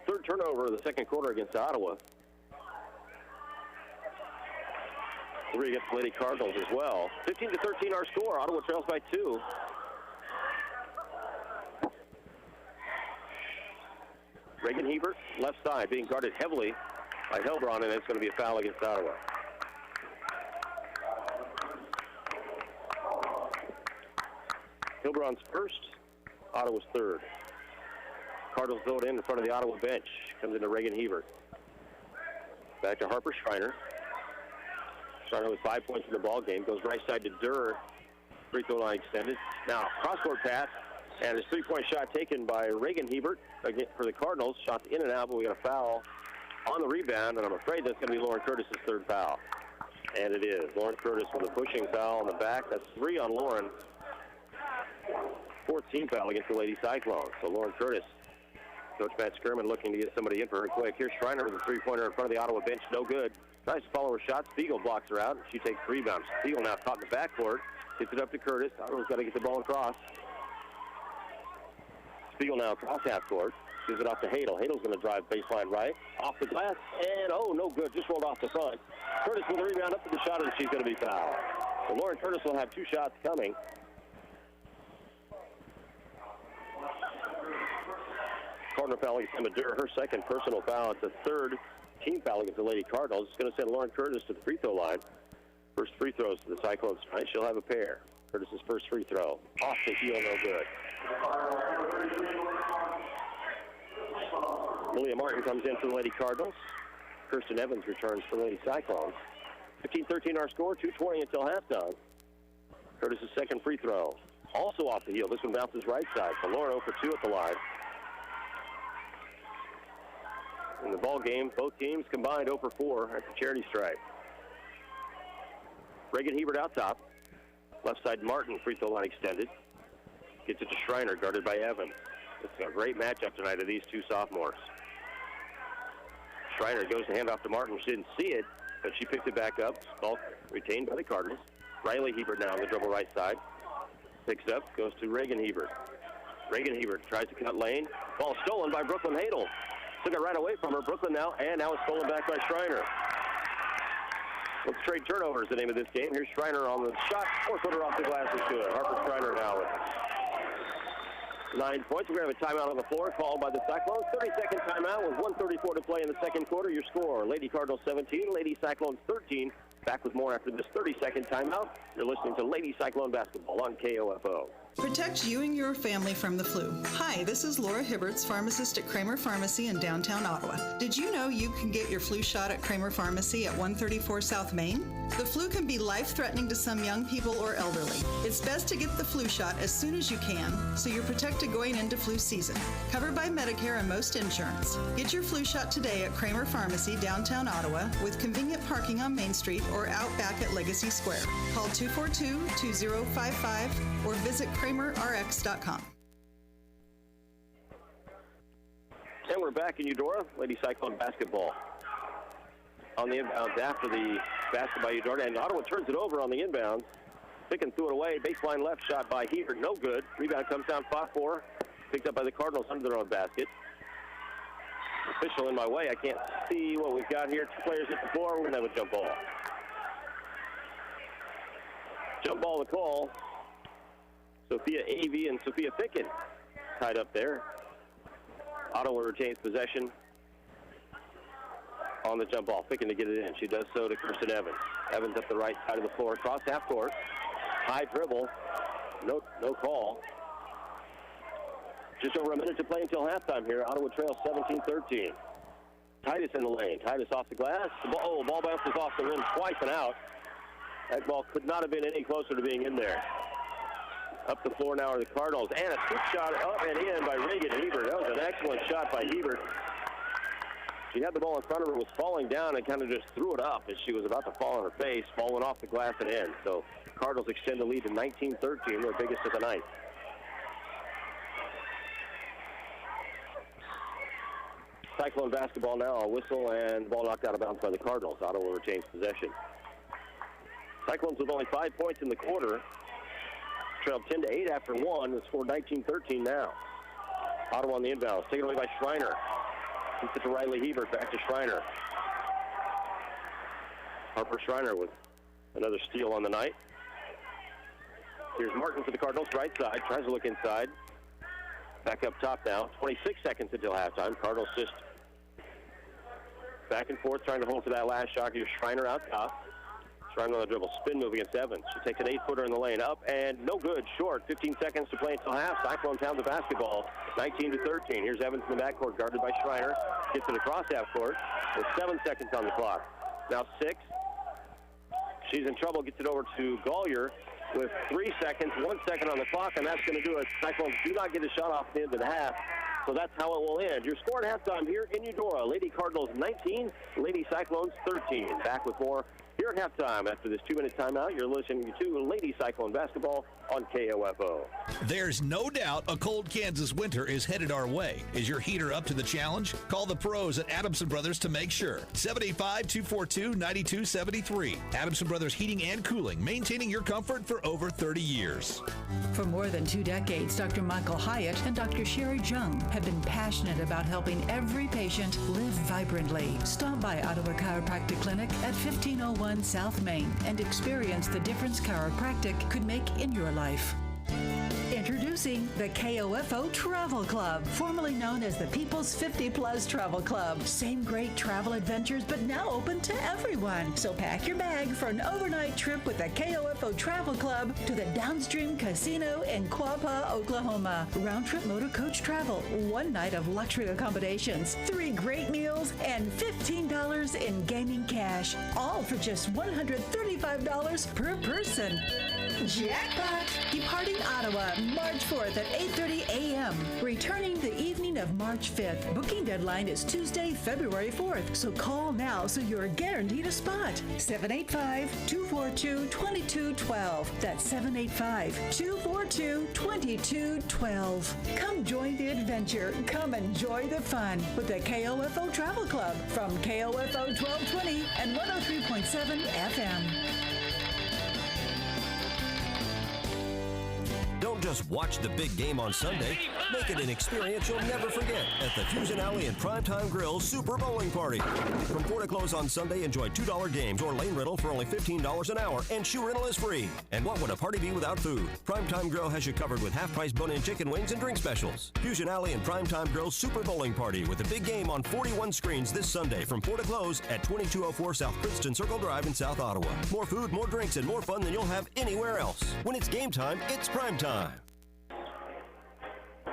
Third turnover of the second quarter against Ottawa. 3 against the Lady Cardinals as well. 15-13 our score. Ottawa trails by 2. Reagan Hebert, left side, being guarded heavily by Hellbron, and it's going to be a foul against Ottawa. Hellbron's first, Ottawa's third. Cardinals vote in front of the Ottawa bench. Comes into Reagan Hebert. Back to Harper Schreiner. Starting with 5 points in the ball game. Goes right side to Durr. Free throw line extended. Now, cross-court pass. And a three-point shot taken by Reagan Hebert again for the Cardinals. Shots in and out, but we got a foul on the rebound, and I'm afraid that's going to be Lauren Curtis's third foul. And it is. Lauren Curtis with a pushing foul on the back. That's 3 on Lauren. 14th foul against the Lady Cyclones. So Lauren Curtis, Coach Matt Skirman looking to get somebody in for her quick. Here's Schreiner with a three-pointer in front of the Ottawa bench. No good. Tries to follow her shot. Spiegel blocks her out. She takes rebounds. Spiegel now caught in the backcourt. Gets it up to Curtis. Ottawa's got to get the ball across. Spiegel now across half court. Gives it off to Hadel. Hadel's going to drive baseline right. Off the glass. And, oh, no good. Just rolled off the front. Curtis with a rebound up to the shot, and she's going to be fouled. So Lauren Curtis will have 2 shots coming. Corner foul against Emma Durr, her second personal foul. It's a third team foul against the Lady Cardinals. It's going to send Lauren Curtis to the free throw line. First free throws to the Cyclones tonight. She'll have a pair. Curtis's first free throw. Off the heel, no good. Malia Martin comes in for the Lady Cardinals. Kirsten Evans returns for the Lady Cyclones. 15-13 our score, 2:20 until halftime. Curtis's second free throw. Also off the heel. This one bounces right side. So Lauren 0 for 2 at the line. In the ball game, both teams combined 0 for 4 at the charity stripe. Reagan Hebert out top. Left side Martin, free throw line extended. Gets it to Schreiner, guarded by Evans. It's a great matchup tonight of these two sophomores. Schreiner goes to hand off to Martin. She didn't see it, but she picked it back up. Ball retained by the Cardinals. Riley Hebert now on the dribble right side. Picks it up, goes to Reagan Hebert. Reagan Hebert tries to cut lane. Ball stolen by Brooklyn Hadel. Took it right away from her. Brooklyn now, and now it's stolen back by Schreiner. Let's trade turnovers, the name of this game. Here's Schreiner on the shot. 4-footer off the glass is good. Harper Schreiner now with 9 points. We're going to have a timeout on the floor called by the Cyclones. 30-second timeout with 1:34 to play in the second quarter. Your score, Lady Cardinals 17, Lady Cyclones 13. Back with more after this 30-second timeout. You're listening to Lady Cyclone Basketball on KOFO. Protect you and your family from the flu. Hi, this is Laura Hibberts, pharmacist at Kramer Pharmacy in downtown Ottawa. Did you know you can get your flu shot at Kramer Pharmacy at 134 South Main? The flu can be life-threatening to some young people or elderly. It's best to get the flu shot as soon as you can so you're protected going into flu season. Covered by Medicare and most insurance. Get your flu shot today at Kramer Pharmacy, downtown Ottawa, with convenient parking on Main Street or out back at Legacy Square. Call 242-2055 or visit KramerRx.com. And we're back in Eudora, Lady Cyclone basketball. On the inbounds after the basket by Eudora, and Ottawa turns it over on the inbounds. Picken threw it away, baseline left shot by Hebert, no good. Rebound comes down 5-4, picked up by the Cardinals under their own basket. Official in my way, I can't see what we've got here. 2 players hit the floor, we're gonna have a jump ball. Jump ball to call. Sophia Avey and Sophia Picken tied up there. Ottawa retains possession on the jump ball. Picken to get it in. She does so to Kirsten Evans. Evans up the right side of the floor, across half court. High dribble. No call. Just over a minute to play until halftime here. Ottawa trails 17-13. Titus in the lane. Titus off the glass. Ball bounces off the rim twice and out. That ball could not have been any closer to being in there. Up the floor now are the Cardinals. And a scoop shot up and in by Reagan Hebert. That was an excellent shot by Hebert. She had the ball in front of her, was falling down, and kind of just threw it up as she was about to fall on her face, falling off the glass and in. So Cardinals extend the lead to 19-13, their biggest of the night. Cyclone basketball now, a whistle and ball knocked out of bounds by the Cardinals. Ottawa retains possession. Cyclones with only 5 points in the quarter. Trailed 10-8 after one. The score 19-13 now. Ottawa on the inbounds. Taken away by Schreiner. Keeps it to Riley Hebert. Back to Schreiner. Harper Schreiner with another steal on the night. Here's Martin for the Cardinals. Right side. Tries to look inside. Back up top now. 26 seconds until halftime. Cardinals just back and forth trying to hold to that last shot. Here's Schreiner out top. Schreiner on the dribble. Spin move against Evans. She takes an 8-footer in the lane. Up and no good. Short. 15 seconds to play until half. Cyclones have the basketball. 19-13. Here's Evans in the backcourt, guarded by Schreiner. Gets it across half court with 7 seconds on the clock. Now 6. She's in trouble, gets it over to Gollier with 3 seconds, 1 second on the clock, and that's going to do it. Cyclones do not get a shot off the end of the half, so that's how it will end. Your score at halftime here in Eudora, Lady Cardinals 19, Lady Cyclones 13. Back with more here at halftime. After this 2-minute timeout, you're listening to Lady Cyclone basketball on KOFO. There's no doubt a cold Kansas winter is headed our way. Is your heater up to the challenge? Call the pros at Adamson Brothers to make sure. 785-242-9273. Adamson Brothers Heating and Cooling, maintaining your comfort for over 30 years. For more than 2 decades, Dr. Michael Hyatt and Dr. Sherry Jung have been passionate about helping every patient live vibrantly. Stop by Ottawa Chiropractic Clinic at 1501 South Main and experience the difference chiropractic could make in your life. Introducing the KOFO Travel Club, formerly known as the People's 50 Plus Travel Club. Same great travel adventures, but now open to everyone. So pack your bag for an overnight trip with the KOFO Travel Club to the Downstream Casino in Quapaw, Oklahoma. Round trip motor coach travel, 1 night of luxury accommodations, 3 great meals, and $15 in gaming cash. All for just $135 per person. Jackpot! Departing Ottawa, March 4th at 8:30 a.m. Returning the evening of March 5th. Booking deadline is Tuesday, February 4th. So call now so you're guaranteed a spot. 785-242-2212. That's 785-242-2212. Come join the adventure. Come enjoy the fun with the KOFO Travel Club from KOFO 1220 and 103.7 FM. Don't just watch the big game on Sunday. Make it an experience you'll never forget at the Fusion Alley and Primetime Grill Super Bowling Party. From 4 to close on Sunday, enjoy $2 games or lane rental for only $15 an hour, and shoe rental is free. And what would a party be without food? Primetime Grill has you covered with half-price bone-in chicken wings and drink specials. Fusion Alley and Primetime Grill Super Bowling Party with a big game on 41 screens this Sunday from 4 to close at 2204 South Princeton Circle Drive in South Ottawa. More food, more drinks, and more fun than you'll have anywhere else. When it's game time, it's prime time.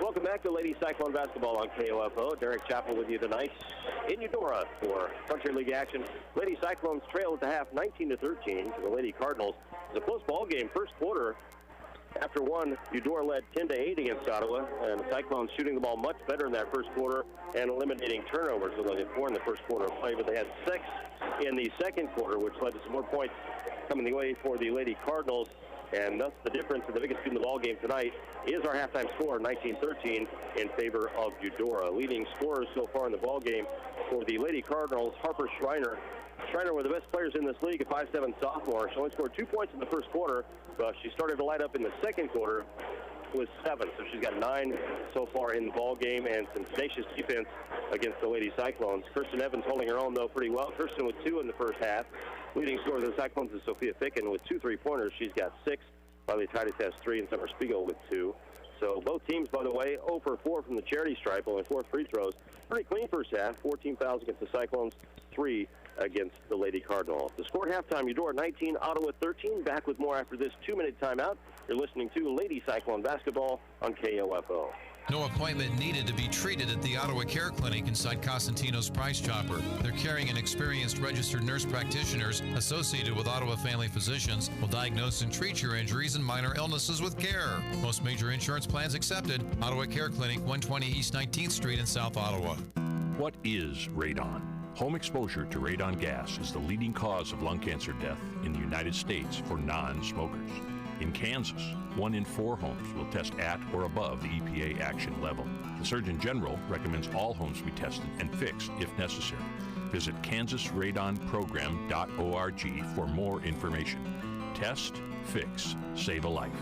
Welcome back to Lady Cyclone basketball on KOFO. Derek Chappell with you tonight in Eudora for Country League action. Lady Cyclones trail at the half 19-13 to the Lady Cardinals. It's a close ball game. First quarter, after one, Eudora led 10-8 against Ottawa, and the Cyclones shooting the ball much better in that first quarter and eliminating turnovers. So they had 4 in the first quarter of play, but they had 6 in the second quarter, which led to some more points coming the way for the Lady Cardinals. And thus the difference, and the biggest in the ball game tonight, is our halftime score, 19-13, in favor of Eudora. Leading scorers so far in the ball game for the Lady Cardinals, Harper Schreiner. Schreiner, one of the best players in this league, a 5'7" sophomore. She only scored 2 points in the first quarter, but she started to light up in the second quarter with 7. So she's got 9 so far in the ball game, and some tenacious defense against the Lady Cyclones. Kirsten Evans holding her own, though, pretty well. Kirsten with 2 in the first half. Leading scorer of the Cyclones is Sophia Ficken with 2 3-pointers. She's got 6. Riley Titus has 3, and Summer Spiegel with 2. So both teams, by the way, 0 for 4 from the charity stripe, only 4 free throws. Pretty clean first half. 14 fouls against the Cyclones, 3 against the Lady Cardinals. The score at halftime, Eudora 19, Ottawa 13. Back with more after this 2-minute timeout. You're listening to Lady Cyclone basketball on KOFO. No appointment needed to be treated at the Ottawa Care Clinic inside Costantino's Price Chopper. They're carrying an experienced registered nurse practitioners associated with Ottawa Family Physicians will diagnose and treat your injuries and minor illnesses with care. Most major insurance plans accepted. Ottawa Care Clinic, 120 East 19th Street in South Ottawa. What is radon? Home exposure to radon gas is the leading cause of lung cancer death in the United States for non-smokers. In Kansas, 1 in 4 homes will test at or above the EPA action level. The Surgeon General recommends all homes be tested and fixed if necessary. Visit kansasradonprogram.org for more information. Test, fix, save a life.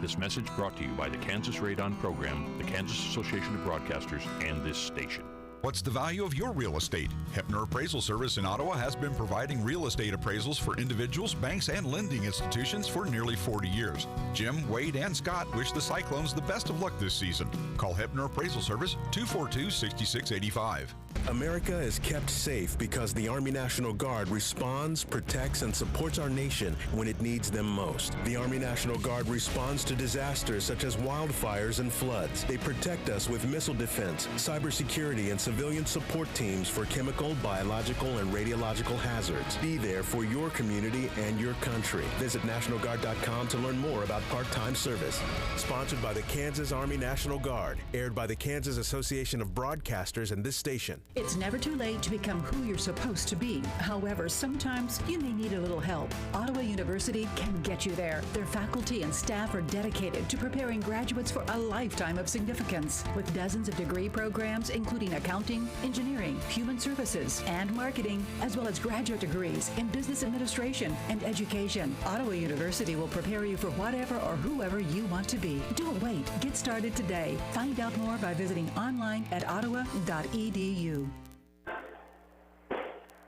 This message brought to you by the Kansas Radon Program, the Kansas Association of Broadcasters, and this station. What's the value of your real estate? Hepner Appraisal Service in Ottawa has been providing real estate appraisals for individuals, banks, and lending institutions for nearly 40 years. Jim, Wade, and Scott wish the Cyclones the best of luck this season. Call Hepner Appraisal Service 242-6685. America is kept safe because the Army National Guard responds, protects, and supports our nation when it needs them most. The Army National Guard responds to disasters such as wildfires and floods. They protect us with missile defense, cybersecurity, and civilian support teams for chemical, biological, and radiological hazards. Be there for your community and your country. Visit NationalGuard.com to learn more about part-time service. Sponsored by the Kansas Army National Guard. Aired by the Kansas Association of Broadcasters and this station. It's never too late to become who you're supposed to be. However, sometimes you may need a little help. Ottawa University can get you there. Their faculty and staff are dedicated to preparing graduates for a lifetime of significance. With dozens of degree programs, including accounting, engineering, human services, and marketing, as well as graduate degrees in business administration and education, Ottawa University will prepare you for whatever or whoever you want to be. Don't wait. Get started today. Find out more by visiting online at ottawa.edu.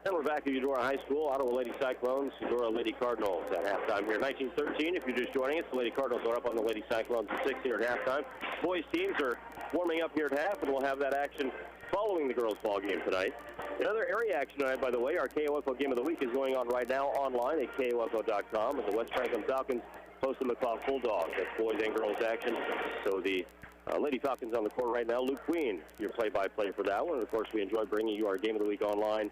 And we're back at Eudora High School. Ottawa Lady Cyclones, Eudora Lady Cardinals at halftime here. 1913, if you're just joining us, the Lady Cardinals are up on the Lady Cyclones at 6 here at halftime. Boys teams are warming up here at half, and we'll have that action following the girls' ball game tonight. Another area action tonight, by the way, our KOFO Game of the Week is going on right now online at KOFO.com as the West Franklin Falcons host the McCall Bulldogs. That's boys and girls action. So the Lady Falcons on the court right now. Luke Queen, your play-by-play for that one. And, of course, we enjoy bringing you our Game of the Week online.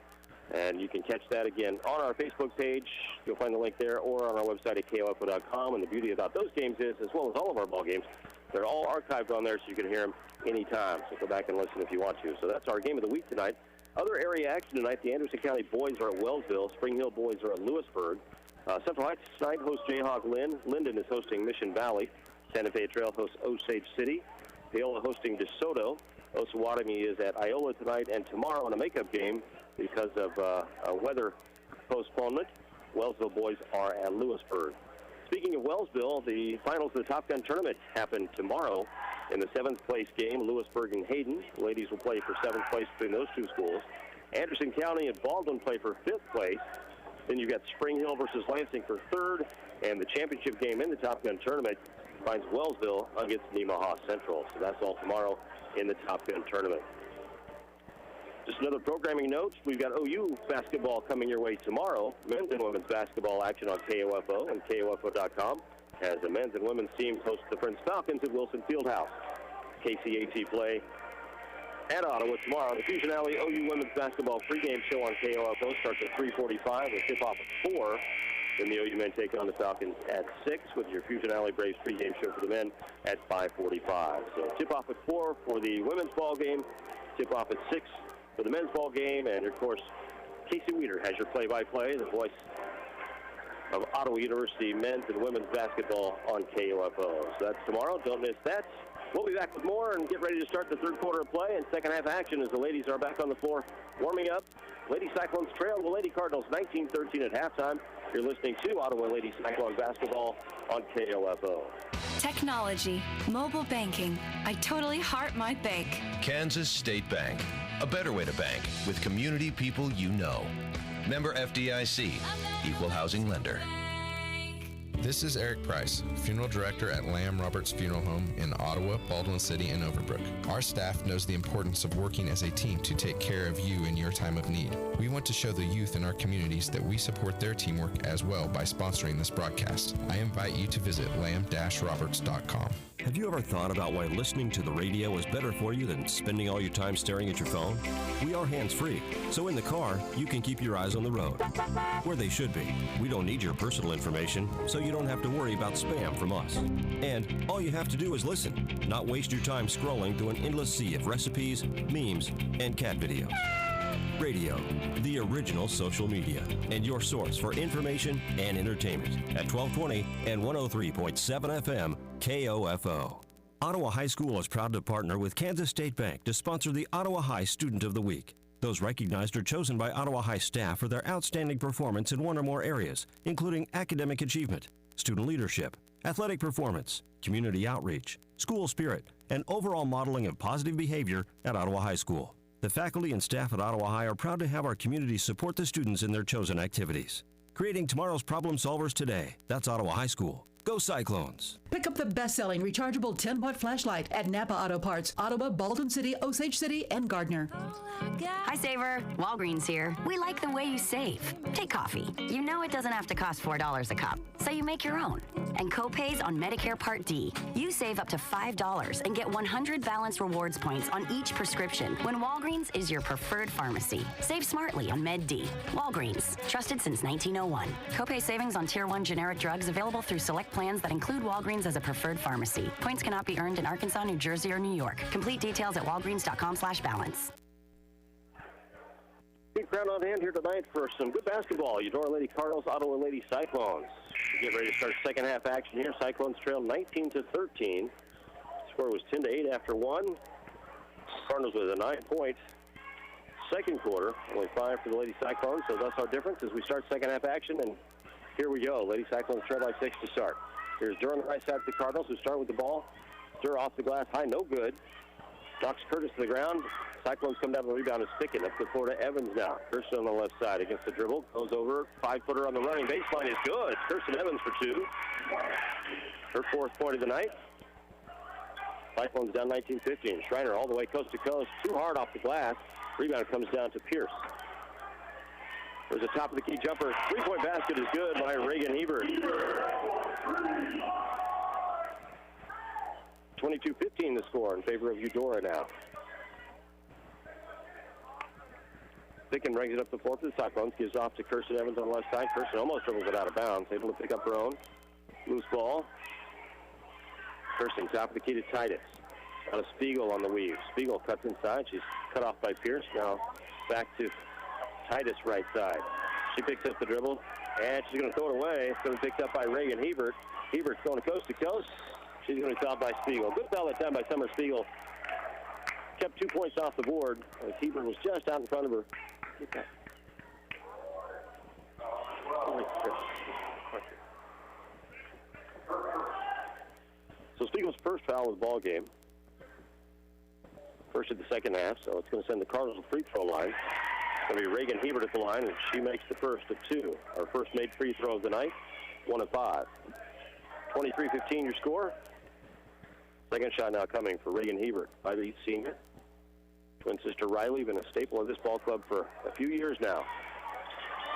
And you can catch that again on our Facebook page. You'll find the link there, or on our website at KOFO.com. And the beauty about those games is, as well as all of our ball games, they're all archived on there so you can hear them anytime. So go back and listen if you want to. So that's our Game of the Week tonight. Other area action tonight, the Anderson County boys are at Wellsville. Spring Hill boys are at Lewisburg. Central Heights tonight hosts Jayhawk Lynn. Linden is hosting Mission Valley. Santa Fe Trail hosts Osage City. Paola hosting DeSoto. Osawatomie is at Iola tonight and tomorrow in a makeup game because of a weather postponement. Wellsville boys are at Lewisburg. Speaking of Wellsville, the finals of the Top Gun tournament happen tomorrow in the 7th place game, Lewisburg and Hayden. The ladies will play for 7th place between those two schools. Anderson County and Baldwin play for 5th place. Then you've got Spring Hill versus Lansing for 3rd, and the championship game in the Top Gun tournament finds Wellsville against Nemaha Central. So that's all tomorrow in the Top Gun tournament. Just another programming note, we've got OU basketball coming your way tomorrow. Men's and women's basketball action on KOFO and KOFO.com as the men's and women's teams host the Prince Falcons at Wilson Fieldhouse. KCAT play at Ottawa tomorrow. The Fusion Alley OU women's basketball pregame show on KOFO starts at 3:45 with tip-off at 4. Then the OU men take on the Falcons at 6 with your Fusion Alley Braves pregame show for the men at 5:45. So tip-off at 4 for the women's ball game, tip-off at 6 for the men's ball game, and of course, Casey Weeder has your play-by-play, the voice of Ottawa University men's and women's basketball on KOFO. So that's tomorrow. Don't miss that. We'll be back with more and get ready to start the third quarter of play and second half action as the ladies are back on the floor warming up. Lady Cyclones trail the Lady Cardinals 19-13 at halftime. You're listening to Ottawa Lady Cyclone basketball on KOFO. Technology, mobile banking. I totally heart my bank. Kansas State Bank. A better way to bank with community people you know. Member FDIC, Equal Housing Lender. This is Eric Price, Funeral Director at Lamb Roberts Funeral Home in Ottawa, Baldwin City, and Overbrook. Our staff knows the importance of working as a team to take care of you in your time of need. We want to show the youth in our communities that we support their teamwork as well by sponsoring this broadcast. I invite you to visit lamb-roberts.com. Have you ever thought about why listening to the radio is better for you than spending all your time staring at your phone? We are hands-free, so in the car, you can keep your eyes on the road, where they should be. We don't need your personal information, so you don't have to worry about spam from us. And all you have to do is listen, not waste your time scrolling through an endless sea of recipes, memes, and cat videos. Radio, the original social media, and your source for information and entertainment at 1220 and 103.7 FM KOFO. Ottawa High School is proud to partner with Kansas State Bank to sponsor the Ottawa High Student of the Week. Those recognized are chosen by Ottawa High staff for their outstanding performance in one or more areas, including academic achievement, student leadership, athletic performance, community outreach, school spirit, and overall modeling of positive behavior at Ottawa High School. The faculty and staff at Ottawa High are proud to have our community support the students in their chosen activities. Creating tomorrow's problem solvers today. That's Ottawa High School. Go Go Cyclones. Pick up the best-selling rechargeable 10-watt flashlight at Napa Auto Parts, Ottawa, Baldwin City, Osage City, and Gardner. Hi, Saver. Walgreens here. We like the way you save. Take coffee. You know it doesn't have to cost $4 a cup, so you make your own. And co-pays on Medicare Part D. You save up to $5 and get 100 Balance Rewards points on each prescription when Walgreens is your preferred pharmacy. Save smartly on Med D. Walgreens. Trusted since 1901. Copay savings on Tier 1 generic drugs available through select plans that include Walgreens as a preferred pharmacy. Points cannot be earned in Arkansas, New Jersey, or New York. Complete details at walgreens.com/balance. Big crowd on hand here tonight for some good basketball. Eudora Lady Cardinals, Ottawa Lady Cyclones. We get ready to start second half action here. Cyclones trail 19-13. Score was 10-8 after one. Cardinals with a 9-point second quarter. Only 5 for the Lady Cyclones, so that's our difference as we start second half action. And here we go. Lady Cyclones trail by 6 to start. Here's Durr on the right side of the Cardinals, who start with the ball. Durr off the glass high, no good. Knocks Curtis to the ground. Cyclones come down the rebound and stick it. Up the floor to Evans now. Kirsten on the left side against the dribble. Goes over. 5-footer on the running baseline is good. Kirsten Evans for 2. Her 4th point of the night. Cyclones down 19-15. Schreiner all the way coast to coast. Too hard off the glass. Rebound comes down to Pierce. There's a top of the key jumper. 3-point basket is good by Reagan Hebert. 22-15 the score in favor of Eudora now. Thicken brings it up the floor for the Cyclones. Gives off to Kirsten Evans on the left side. Kirsten almost dribbles it out of bounds. Able to pick up her own. Loose ball. Kirsten top of the key to Titus. Out of Spiegel on the weave. Spiegel cuts inside. She's cut off by Pierce. Now back to Titus right side. She picks up the dribble. And she's going to throw it away. It's going to be picked up by Reagan Hebert. Hebert's going to coast. She's going to be fouled by Spiegel. Good foul that time by Summer Spiegel. Kept 2 points off the board as Hebert was just out in front of her. Okay. So Spiegel's first foul of the ball game. First of the second half, so it's going to send the Cardinals to the free throw line. It's going to be Reagan Hebert at the line, and she makes the first of 2. Our first made free throw of the night, 1 of 5. 23-15 your score. Second shot now coming for Reagan Hebert, 5'8" senior. Twin sister Riley, been a staple of this ball club for a few years now.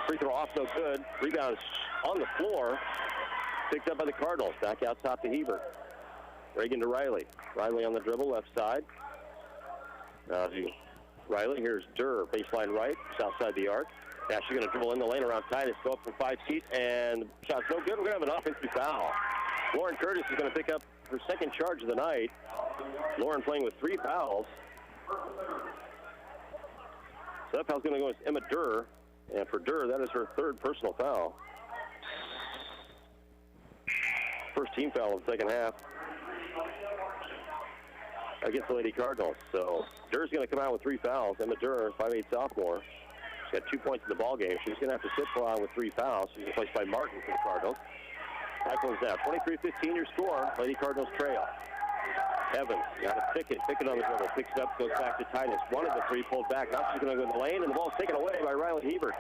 Free throw off, no good. Rebound on the floor. Picked up by the Cardinals. Back out top to Hebert. Reagan to Riley. Riley on the dribble, left side. Now to Riley. Here's Durr, baseline right, south side the arc. Now she's going to dribble in the lane around Titus. Go up for 5 feet, and shot's no good. We're going to have an offensive foul. Lauren Curtis is going to pick up her second charge of the night. Lauren playing with 3 fouls. So that foul's going to go with Emma Durr. And for Durr, that is her 3rd personal foul. First team foul of the second half against the Lady Cardinals. So Durr's going to come out with 3 fouls. Emma Durr, 5'8" sophomore. She's got 2 points in the ball game. She's going to have to sit for a while with 3 fouls. She's replaced by Martin for the Cardinals. Cyclones down. 23-15 your score. Lady Cardinals trail. Evans got a Pickett. Pickett on the dribble. Picks it up, goes back to Titus. Wanted the 3, pulled back. Now she's going to go in the lane, and the ball's taken away by Riley Hebert.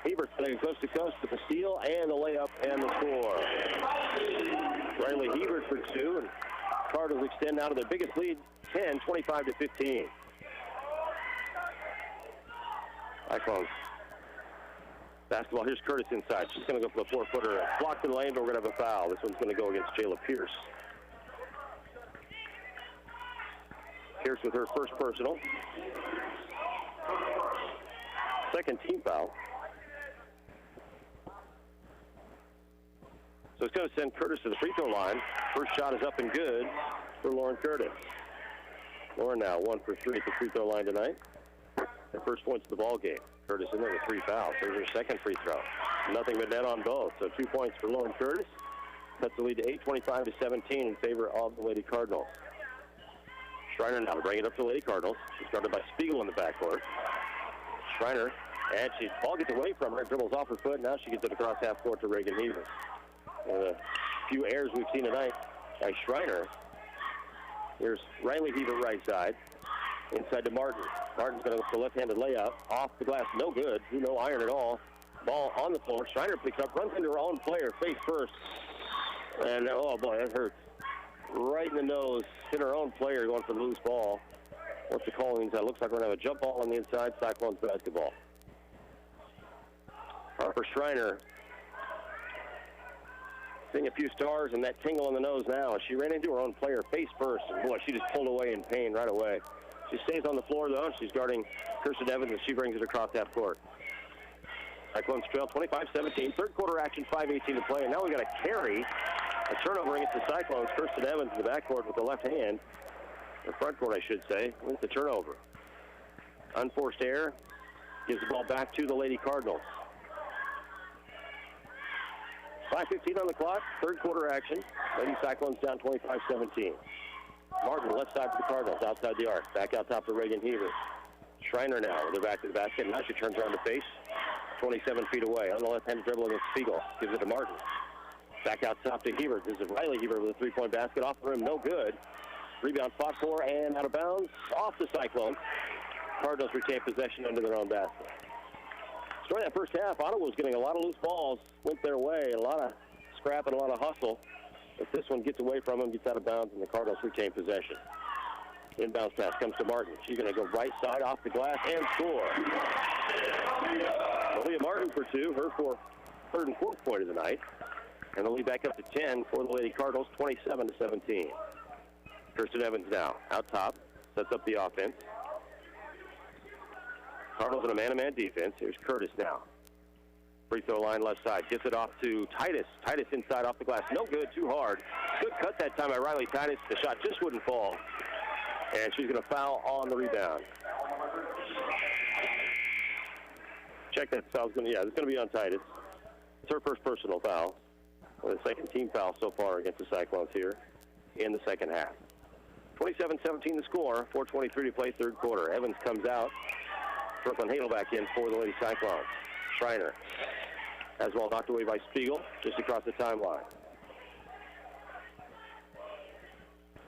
Hebert's going to go coast to coast with the steal and the layup and the score. Riley Hebert for 2, and Cardinals extend out of their biggest lead, 10, 25-15. Cyclones. Basketball, here's Curtis inside. She's going to go for the 4-footer. Blocked in the lane, but we're going to have a foul. This one's going to go against Jayla Pierce. Pierce with her first personal. Second team foul. So it's going to send Curtis to the free throw line. First shot is up and good for Lauren Curtis. Lauren now 1 for 3 at the free throw line tonight. Her first points of the ball game. Curtis in there with 3 fouls. There's her second free throw. Nothing but net on both. So 2 points for Lauren Curtis. Cuts the lead to 8, 25-17 in favor of the Lady Cardinals. Schreiner now to bring it up to the Lady Cardinals. She's guarded by Spiegel in the backcourt. Schreiner, and ball gets away from her, dribbles off her foot. Now she gets it across half court to Reagan Hebert. A few errors we've seen tonight by Schreiner. Here's Riley Hebert right side. Inside to Martin. Martin's going to go for the left-handed layup. Off the glass, no good. No iron at all. Ball on the floor. Schreiner picks up, runs into her own player face first. And, oh, boy, that hurts. Right in the nose. Hit our own player going for the loose ball. What's the call inside? Looks like we're going to have a jump ball on the inside. Cyclones basketball. Harper Schreiner seeing a few stars and that tingle in the nose now. She ran into her own player face first. And boy, she just pulled away in pain right away. She stays on the floor, though. She's guarding Kirsten Evans, and she brings it across half court. Cyclones trail 25-17. Third quarter action, 5:18 to play. And now we got a carry. A turnover against the Cyclones. Kirsten Evans in the backcourt with the left hand. The front court, I should say. Wins the turnover. Unforced error. Gives the ball back to the Lady Cardinals. 5:15 on the clock. Third quarter action. Lady Cyclones down 25-17. Martin, left side for the Cardinals, outside the arc. Back out top to Reagan Heber. Schreiner now with her back to the basket. Now she turns around to face. 27 feet away. On the left-hand dribble against Spiegel. Gives it to Martin. Back out top to Hebert. This is Riley Hebert with a three-point basket. Off the rim, no good. Rebound fought for and out of bounds. Off the Cyclones. Cardinals retain possession under their own basket. During that first half, Ottawa was getting a lot of loose balls. Went their way. A lot of scrap and a lot of hustle. If this one gets away from them, gets out of bounds, and the Cardinals retain possession. Inbounds pass comes to Martin. She's going to go right side off the glass and score. Leah Martin for two, her third and fourth point of the night. And the lead back up to 10 for the Lady Cardinals, 27-17. Kirsten Evans now out top, sets up the offense. Cardinals in a man-to-man defense. Here's Curtis now. Free throw line left side. Gets it off to Titus. Titus inside off the glass. No good, too hard. Good cut that time by Riley Titus. The shot just wouldn't fall. And she's going to foul on the rebound. Check that foul. It's going to be on Titus. It's her first personal foul. The second team foul so far against the Cyclones here in the second half. 27-17 the score. 4:23 to play, third quarter. Evans comes out. Brooklyn Hadel back in for the Lady Cyclones. Schreiner as well knocked away by Spiegel just across the timeline.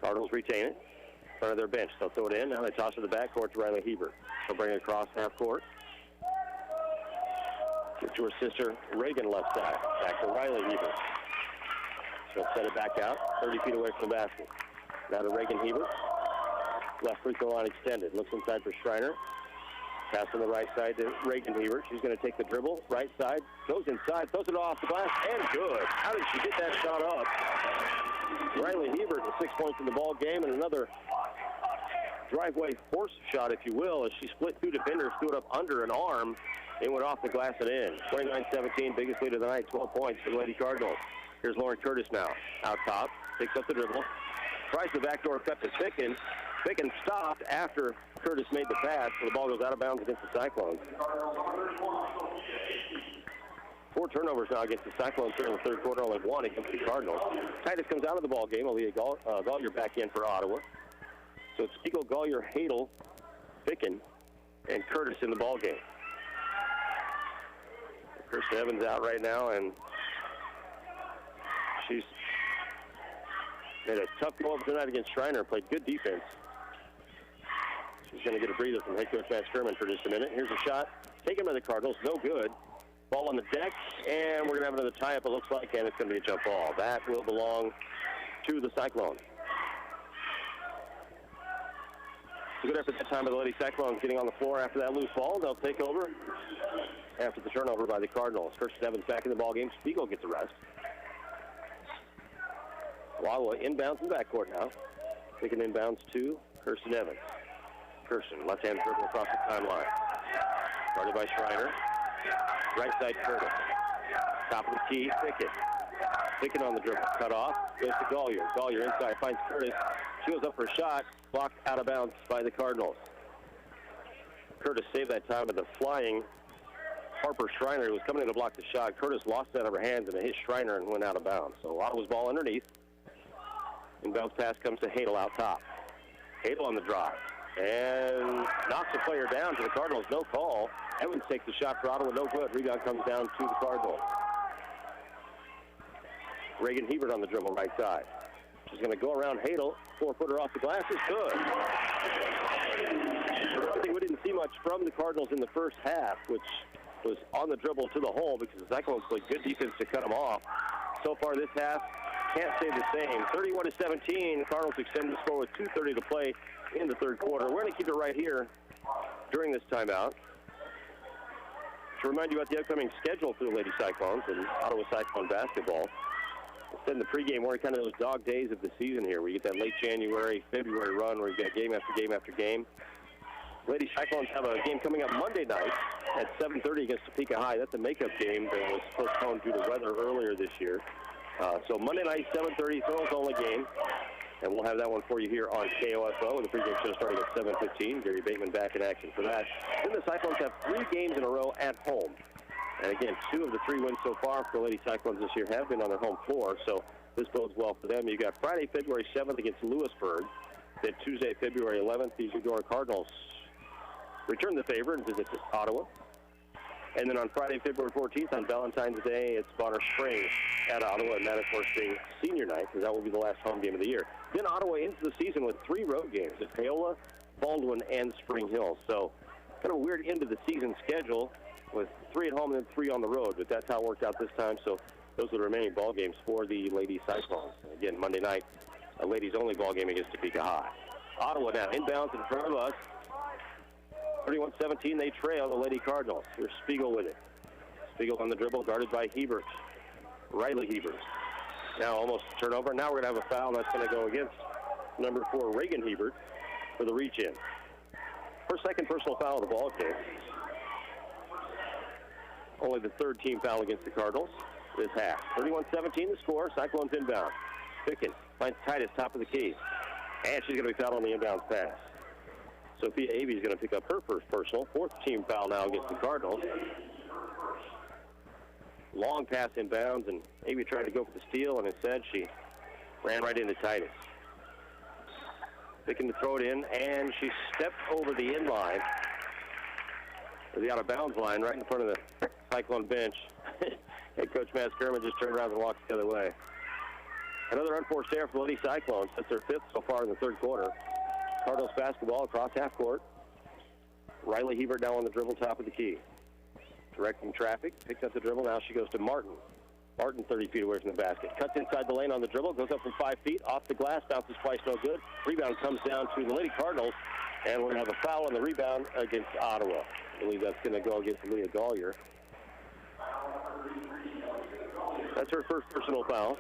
Cardinals retain it in front of their bench. They'll throw it in. Now they toss to the backcourt to Riley Hebert. They'll bring it across half court. Give to her sister Reagan left side. Back to Riley Hebert. She'll set it back out 30 feet away from the basket. Now to Reagan Hebert. Left free throw line extended. Looks inside for Schreiner. Pass on the right side to Reagan Hebert. She's going to take the dribble. Right side. Goes inside. Throws it off the glass. And good. How did she get that shot up? Riley Hebert with 6 points in the ball game. And another driveway force shot, if you will, as she split two defenders, threw it up under an arm. It went off the glass and in. 29-17. Biggest lead of the night. 12 points for the Lady Cardinals. Here's Lauren Curtis now. Out top. Picks up the dribble. Tries the backdoor cut to Ficken. Ficken stopped after Curtis made the pass, so the ball goes out of bounds against the Cyclones. 4 turnovers now against the Cyclones during the third quarter, only 1 against the Cardinals. Titus comes out of the ball game. Aaliyah Gollier back in for Ottawa. So it's Spiegel, Gollier, Hadel, Ficken, and Curtis in the ball game. Kirsten Evans out right now, and she's made a tough go up tonight against Schreiner. Played good defense. She's going to get a breather from head coach Matt Sherman for just a minute. Here's a shot taken by the Cardinals. No good. Ball on the deck, and we're going to have another tie-up, it looks like, and it's going to be a jump ball. That will belong to the Cyclones. It's a good effort that time by the Lady Cyclones getting on the floor after that loose ball. They'll take over after the turnover by the Cardinals. Kirsten Evans back in the ball game. Spiegel gets a rest. Ottawa inbounds in the backcourt now. Taking inbounds to Kirsten Evans. Kirsten, left-hand dribble across the timeline. Started by Schreiner. Right side Curtis. Top of the key, Ficken. Ficken on the dribble. Cut off. Goes to Gollier. Gollier inside finds Curtis. She goes up for a shot. Blocked out of bounds by the Cardinals. Curtis saved that time with the flying Harper Schreiner, who was coming in to block the shot. Curtis lost that out of her hands and it hit Schreiner and went out of bounds. So Ottawa's ball underneath. Inbounds pass comes to Hadel out top. Hadel on the drive. And knocks the player down to the Cardinals. No call. Evans takes the shot for Ottawa. No good. Rebound comes down to the Cardinals. Reagan Hebert on the dribble right side. She's going to go around Hadel. 4-footer off the glass is good. I think we didn't see much from the Cardinals in the first half, which was on the dribble to the hole because the Cyclones played good defense to cut them off. So far this half, can't say the same. 31-17, Cardinals extend the score with 2:30 to play in the third quarter. We're going to keep it right here during this timeout. To remind you about the upcoming schedule for the Lady Cyclones and Ottawa Cyclone basketball. Instead in the pregame, we're in kind of those dog days of the season here. We get that late January, February run where we get game after game after game. Lady Cyclones have a game coming up Monday night at 7:30 against Topeka High. That's a makeup game that was postponed due to weather earlier this year. So Monday night, 7:30, girls-only game. And we'll have that one for you here on KOFO. The pregame show starting at 7:15. Gary Bateman back in action for that. Then the Cyclones have 3 games in a row at home. And again, 2 of the 3 wins so far for the Lady Cyclones this year have been on their home floor. So this bodes well for them. You got Friday, February 7th against Lewisburg. Then Tuesday, February 11th, the Eudora Cardinals return the favor and visit Ottawa. And then on Friday, February 14th, on Valentine's Day, it's Bonner Springs at Ottawa, and that, of course, being senior night, because that will be the last home game of the year. Then Ottawa ends the season with 3 road games at Paola, Baldwin, and Spring Hill. So kind of a weird end of the season schedule with 3 at home and then 3 on the road, but that's how it worked out this time. So those are the remaining ball games for the Lady Cyclones. Again, Monday night, a ladies-only ball game against Topeka High. Ottawa now inbounds in front of us. 31-17, they trail the Lady Cardinals. Here's Spiegel with it. Spiegel on the dribble, guarded by Hebert. Riley Hebert. Now almost a turnover. Now we're going to have a foul, and that's going to go against number 4, Reagan Hebert, for the reach-in. Her second personal foul of the ball game. Only the 3rd team foul against the Cardinals this half. 31-17 the score. Cyclones inbound. Pickens finds Titus, top of the key. And she's going to be fouled on the inbounds pass. Sophia Avey is going to pick up her first personal. 4th team foul now against the Cardinals. Long pass inbounds, and Avey tried to go for the steal, and instead she ran right into Titus. Picking to throw it in, and she stepped over the in line, or the out-of-bounds line, right in front of the Cyclone bench. Head coach Matt Skerman just turned around and walked the other way. Another unforced error for the Lady Cyclones. That's their 5th so far in the third quarter. Cardinals basketball across half court. Riley Hebert now on the dribble, top of the key. Directing traffic, picks up the dribble. Now she goes to Martin. Martin 30 feet away from the basket. Cuts inside the lane on the dribble, goes up from 5 feet, off the glass, bounces twice, no good. Rebound comes down to the Lady Cardinals, and we're going to have a foul on the rebound against Ottawa. I believe that's going to go against Leah Gollier. That's her first personal foul.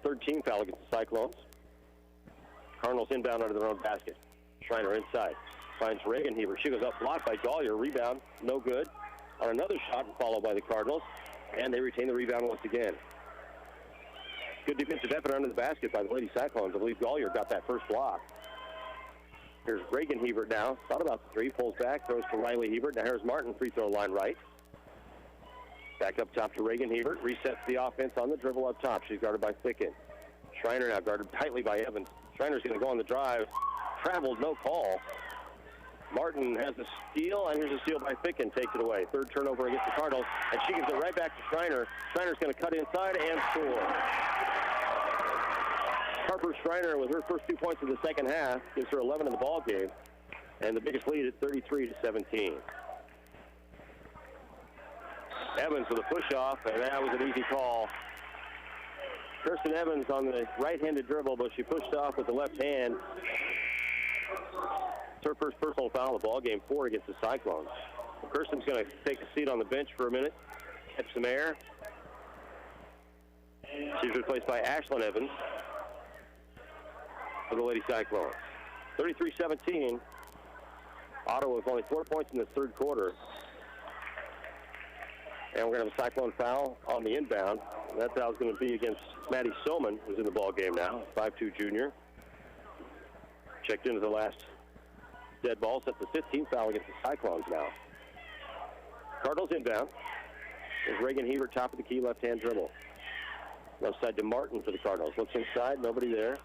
3rd team foul against the Cyclones. Cardinals inbound under their own basket. Schreiner inside. Finds Reagan Hebert. She goes up, blocked by Gollier. Rebound, no good. On another shot, followed by the Cardinals. And they retain the rebound once again. Good defensive effort under the basket by the Lady Cyclones. I believe Gollier got that first block. Here's Reagan Hebert now. Thought about the 3, pulls back, throws to Riley Hebert. Now here's Martin, free throw line right. Back up top to Reagan Hebert. Resets the offense on the dribble up top. She's guarded by Thicket. Schreiner now guarded tightly by Evans. Schreiner's going to go on the drive. Traveled, no call. Martin has a steal, and here's a steal by Thicken. Takes it away. 3rd turnover against the Cardinals, and she gives it right back to Schreiner. Schreiner's going to cut inside and score. Harper Schreiner with her first 2 points of the second half gives her 11 in the ball game, and the biggest lead at 33-17. Evans with a push-off, and that was an easy call. Kirsten Evans on the right-handed dribble, but she pushed off with the left hand. It's her first personal foul of the ball game, 4 against the Cyclones. Kirsten's going to take a seat on the bench for a minute, catch some air. She's replaced by Ashlyn Evans for the Lady Cyclones. 33-17. Ottawa with only 4 points in the third quarter. And we're going to have a Cyclone foul on the inbound. That's how it's going to be against Maddie Soman, who's in the ball game now, 5'2" junior. Checked into the last dead ball. That's the 15th foul against the Cyclones now. Cardinals inbound. There's Reagan Hebert, top of the key, left-hand dribble. Left side to Martin for the Cardinals. Looks inside, nobody there.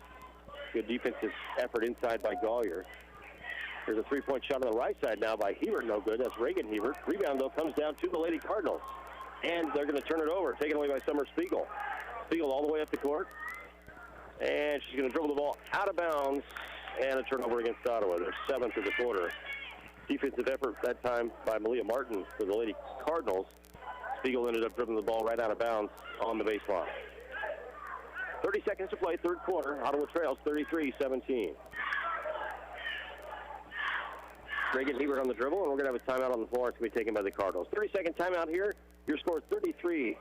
Good defensive effort inside by Gollier. There's a 3-point shot on the right side now by Hebert, no good. That's Reagan Hebert. Rebound, though, comes down to the Lady Cardinals. And they're going to turn it over, taken away by Summer Spiegel. Spiegel all the way up the court. And she's going to dribble the ball out of bounds. And a turnover against Ottawa. Their 7th of the quarter. Defensive effort that time by Malia Martin for the Lady Cardinals. Spiegel ended up dribbling the ball right out of bounds on the baseline. 30 seconds to play, third quarter. Ottawa trails 33-17. Reagan Hebert on the dribble, and we're going to have a timeout on the floor. It's going to be taken by the Cardinals. 30-second timeout here. Your score is 33-17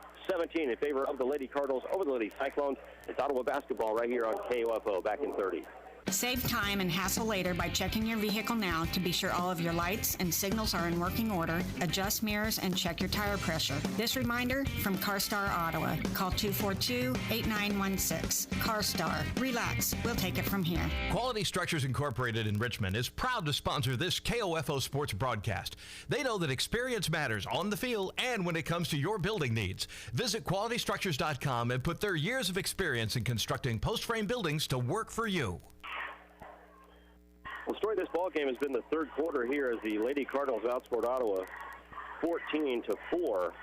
in favor of the Lady Cardinals over the Lady Cyclones. It's Ottawa basketball right here on KOFO. Back in 30. Save time and hassle later by checking your vehicle now to be sure all of your lights and signals are in working order, adjust mirrors, and check your tire pressure. This reminder from CarStar Ottawa. Call 242-8916. CarStar. Relax. We'll take it from here. Quality Structures Incorporated in Richmond is proud to sponsor this KOFO sports broadcast. They know that experience matters on the field and when it comes to your building needs. Visit QualityStructures.com and put their years of experience in constructing post-frame buildings to work for you. The story of this ball game has been the third quarter here as the Lady Cardinals outscored Ottawa 14-4,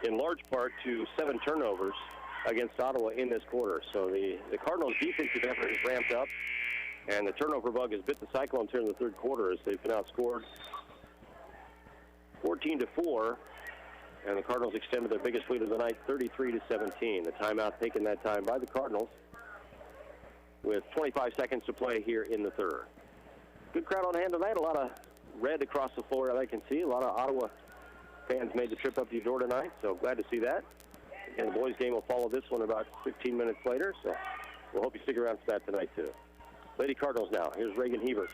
in large part to 7 turnovers against Ottawa in this quarter. So the Cardinals' defensive effort is ramped up, and the turnover bug has bit the Cyclones here in the third quarter as they've been outscored 14-4, and the Cardinals extended their biggest lead of the night, 33-17. The timeout taken that time by the Cardinals, with 25 seconds to play here in the third. Good crowd on hand tonight. A lot of red across the floor that I can see. A lot of Ottawa fans made the trip up to Eudora tonight, so glad to see that. And the boys' game will follow this one about 15 minutes later, so we'll hope you stick around for that tonight, too. Lady Cardinals now. Here's Reagan Hebert.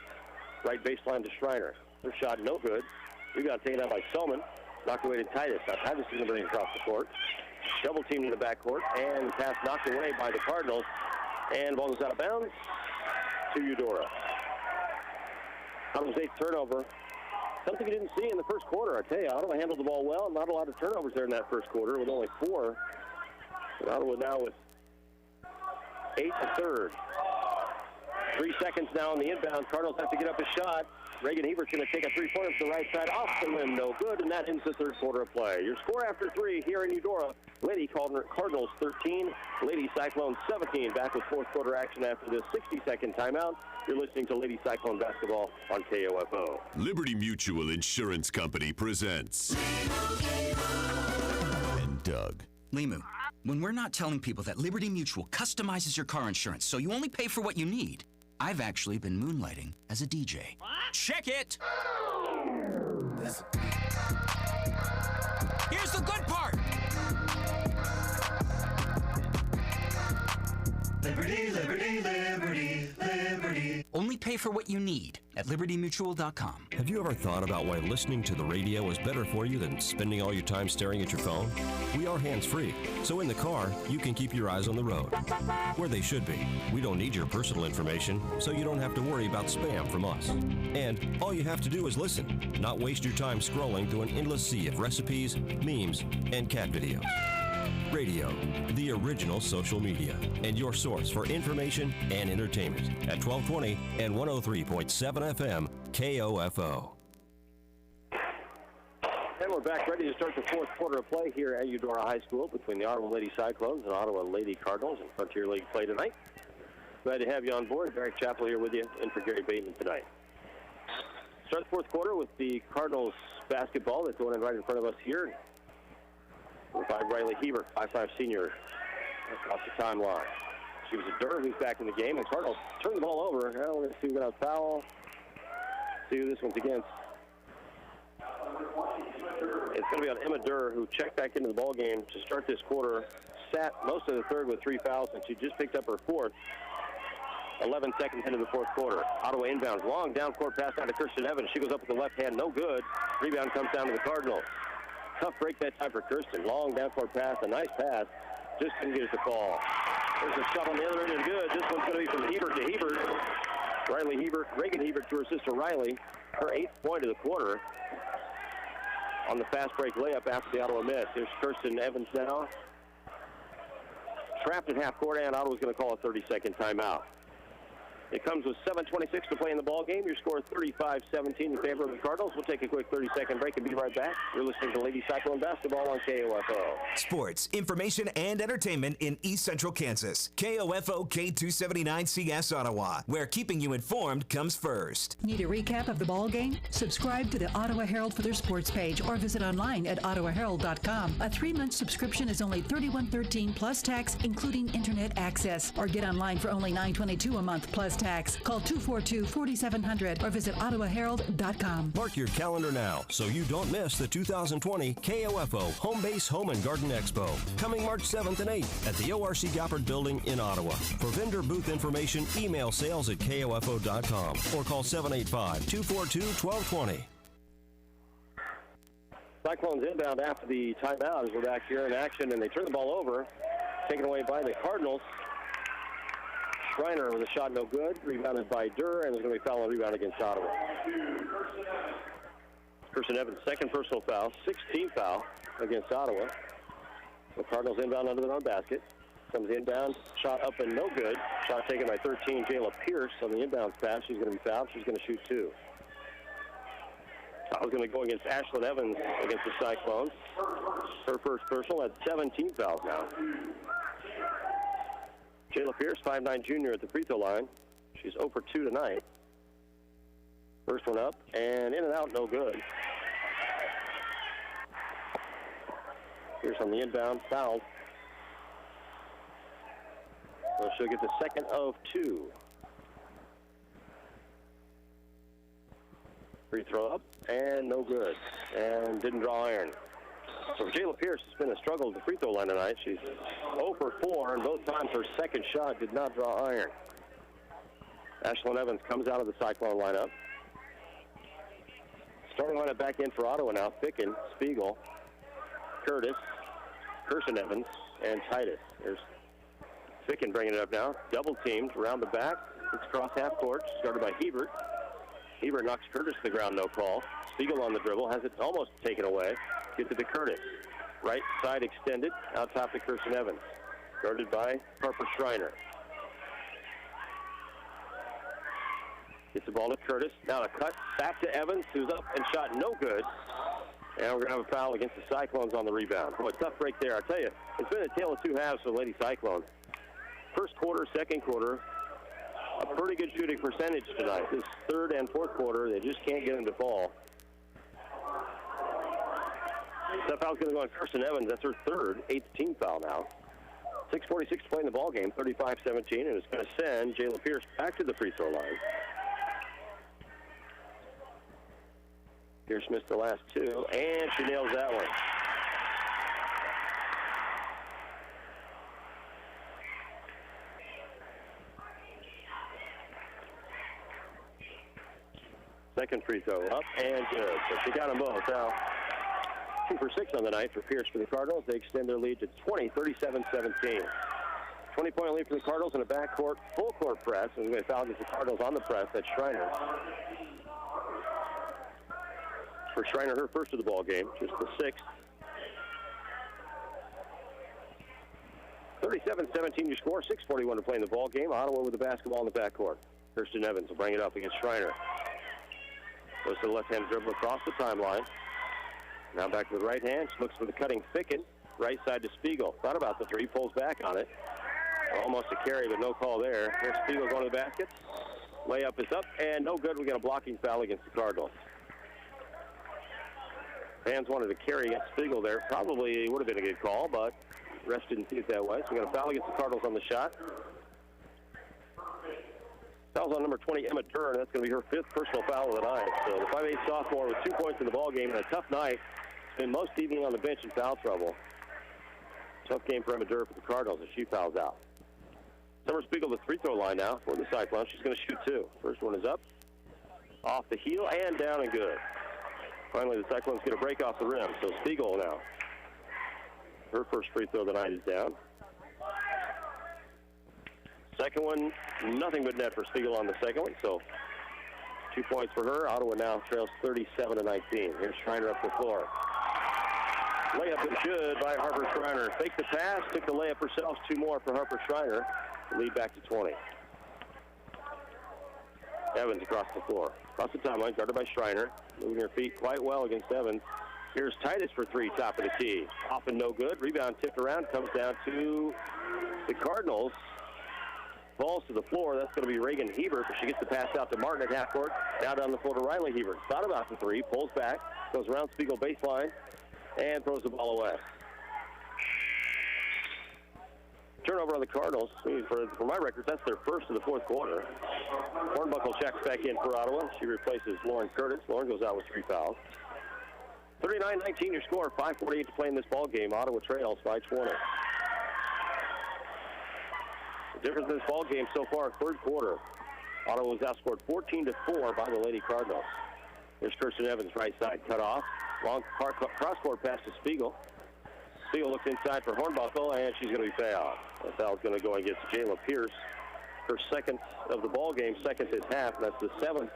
Right baseline to Schreiner. Their shot no good. Rebound taken out by Selman. Knocked away to Titus. Now Titus is going to bring it across the court. Double teamed in the backcourt, and the pass knocked away by the Cardinals. And ball goes out of bounds to Eudora. Ottawa's 8th turnover. Something you didn't see in the first quarter, I tell you. Ottawa handled the ball well. Not a lot of turnovers there in that first quarter with only 4. And Ottawa now with 8 to third. 3 seconds now on the inbound. Cardinals have to get up a shot. Reagan Hebert's going to take a three-pointer from the right side off the rim. No good, and that ends the third quarter of play. Your score after 3 here in Eudora. Lady Cardinals 13, Lady Cyclones 17. Back with fourth quarter action after this 60-second timeout. You're listening to Lady Cyclone basketball on KOFO. Liberty Mutual Insurance Company presents and Doug. Limu, when we're not telling people that Liberty Mutual customizes your car insurance so you only pay for what you need, I've actually been moonlighting as a DJ. Check it! Here's the good part! Liberty, liberty, liberty, liberty. Only pay for what you need at libertymutual.com. Have you ever thought about why listening to the radio is better for you than spending all your time staring at your phone? We are hands-free, so in the car, you can keep your eyes on the road, where they should be. We don't need your personal information, so you don't have to worry about spam from us. And all you have to do is listen, not waste your time scrolling through an endless sea of recipes, memes, and cat videos. Radio, the original social media, and your source for information and entertainment at 1220 and 103.7 FM KOFO. And we're back ready to start the fourth quarter of play here at Eudora High School between the Ottawa Lady Cyclones and Ottawa Lady Cardinals in Frontier League play tonight. Glad to have you on board. Derek Chappell here with you and for Gary Bateman tonight. Start the fourth quarter with the Cardinals basketball that's going in right in front of us here. By Riley Hebert, 5'5" senior, across the timeline. She was a Durham who's back in the game, and Cardinals turn the ball over. Now we're going to see without foul. See who this one's against. It's going to be on Emma Durr, who checked back into the ball game to start this quarter. Sat most of the third with 3 fouls, and she just picked up her fourth. 11 seconds into the fourth quarter. Ottawa inbounds. Long down court pass down to Kirsten Evans. She goes up with the left hand. No good. Rebound comes down to the Cardinals. Tough break that time for Kirsten. Long down court pass. A nice pass. Just couldn't get it to fall. There's a shot on the other end and good. This one's going to be from Hebert to Hebert. Riley Hebert, Reagan Hebert to her sister Riley. Her 8th point of the quarter on the fast break layup after the Ottawa miss. Here's Kirsten Evans now. Trapped at half court, and Ottawa's going to call a 30-second timeout. It comes with 7:26 to play in the ball game. Your score 35-17 in favor of the Cardinals. We'll take a quick 30-second break and be right back. You're listening to Lady Cyclone Basketball on KOFO. Sports, information, and entertainment in East Central Kansas. KOFO K279CS Ottawa, where keeping you informed comes first. Need a recap of the ball game? Subscribe to the Ottawa Herald for their sports page or visit online at ottawaherald.com. A 3-month subscription is only $31.13 plus tax, including internet access. Or get online for only $9.22 a month plus tax. Call 242-4700 or visit ottawaherald.com. Mark your calendar now so you don't miss the 2020 KOFO Home Base Home and Garden Expo, coming March 7th and 8th at the ORC Goppert Building in Ottawa. For vendor booth information, email sales@kofo.com or call 785-242-1220. Cyclones inbound after the timeout as we're back here in action, and they turn the ball over, taken away by the Cardinals. Schreiner with a shot no good, rebounded by Durr, and there's going to be a foul on rebound against Ottawa. Kirsten Evans' second personal foul, 16th foul against Ottawa. The Cardinals inbound under their own basket. Comes inbound, shot up and no good. Shot taken by 13, Jayla Pierce on the inbound pass. She's going to be fouled. She's going to shoot 2. Foul's going to go against Ashlyn Evans against the Cyclones. Her first personal, that's 17 fouls now. Jayla Pierce, 5'9" junior at the free throw line. She's 0 for 2 tonight. First one up, and in and out, no good. Pierce on the inbound, fouled. So she'll get the second of 2. Free throw up, and no good. And didn't draw iron. So for Jayla Pierce, it's been a struggle at the free throw line tonight. She's 0 for 4, and both times her second shot did not draw iron. Ashlyn Evans comes out of the Cyclone lineup. Starting lineup back in for Ottawa now. Ficken, Spiegel, Curtis, Kirsten Evans, and Titus. There's Ficken bringing it up now. Double teamed around the back. It's across half court. Started by Hebert. Hebert knocks Curtis to the ground, no call. Spiegel on the dribble, has it almost taken away. Gets it to Curtis. Right side extended, out top to Kirsten Evans. Guarded by Harper Schreiner. Gets the ball to Curtis. Now a cut back to Evans, who's up and shot no good. And we're going to have a foul against the Cyclones on the rebound. Boy, tough break there. I tell you, it's been a tale of two halves for the Lady Cyclones. First quarter, second quarter, a pretty good shooting percentage tonight. This third and fourth quarter, they just can't get them to fall. That foul's going to go on Kirsten Evans. That's her third, 8th team foul now. 6:46 to play in the ball game, 35-17, and it's going to send Jayla Pierce back to the free throw line. Pierce missed the last two, and she nails that one. Second free throw up and good. So she got them both. Now, 2 for 6 on the night for Pierce for the Cardinals. They extend their lead to 20, 37-17. 20-point lead for the Cardinals in a backcourt, full court press. And we're going to foul against the Cardinals on the press. That's Schreiner. For Schreiner, her first of the ball game, just the 6th. 37-17 your score, 6:41 to play in the ball game. Ottawa with the basketball in the backcourt. Kirsten Evans will bring it up against Schreiner. Goes to the left-hand dribble across the timeline. Now back to the right hand. She looks for the cutting Ficken. Right side to Spiegel. Thought about the three. Pulls back on it. Almost a carry, but no call there. Here's Spiegel going to the basket. Layup is up, and no good. We got a blocking foul against the Cardinals. Fans wanted to carry against Spiegel there. Probably would have been a good call, but refs didn't see it that way. So we got a foul against the Cardinals on the shot. Foul's on number 20, Emma Durr, and that's going to be her 5th personal foul of the night. So the 5'8" sophomore with 2 points in the ball game and a tough night. Been most evening on the bench in foul trouble. Tough game for Emma Durr for the Cardinals as she fouls out. Summer Spiegel the free throw line now for the Cyclones. She's going to shoot 2. First one is up, off the heel, and down and good. Finally, the Cyclones get a break off the rim. So Spiegel now. Her first free throw of the night is down. Second one, nothing but net for Spiegel on the second one. So 2 points for her. Ottawa now trails 37-19. Here's Schreiner up the floor. Layup is good by Harper Schreiner. Faked the pass, took the layup herself. 2 more for Harper Schreiner. Lead back to 20. Evans across the floor. Across the timeline, guarded by Schreiner. Moving her feet quite well against Evans. Here's Titus for three, top of the key. Off and no good. Rebound tipped around, comes down to the Cardinals. Falls to the floor. That's going to be Reagan Hebert, but she gets the pass out to Martin at half court. Now down the floor to Riley Hebert. Thought about the three, pulls back, goes around Spiegel baseline, and throws the ball away. Turnover on the Cardinals. For my records, that's their first of the fourth quarter. Hornbuckle checks back in for Ottawa. She replaces Lauren Curtis. Lauren goes out with 3 fouls. 39-19 your score. 5:48 to play in this ball game. Ottawa trails by 20. The difference in this ball game so far, third quarter. Ottawa was outscored 14-4 by the Lady Cardinals. Here's Kirsten Evans, right side, cut off. Long cross-court pass to Spiegel. Spiegel looks inside for Hornbuckle, and she's going to be fouled. The foul's going to go against Jayla Pierce. Her second of the ball game, second this half, and that's the 7th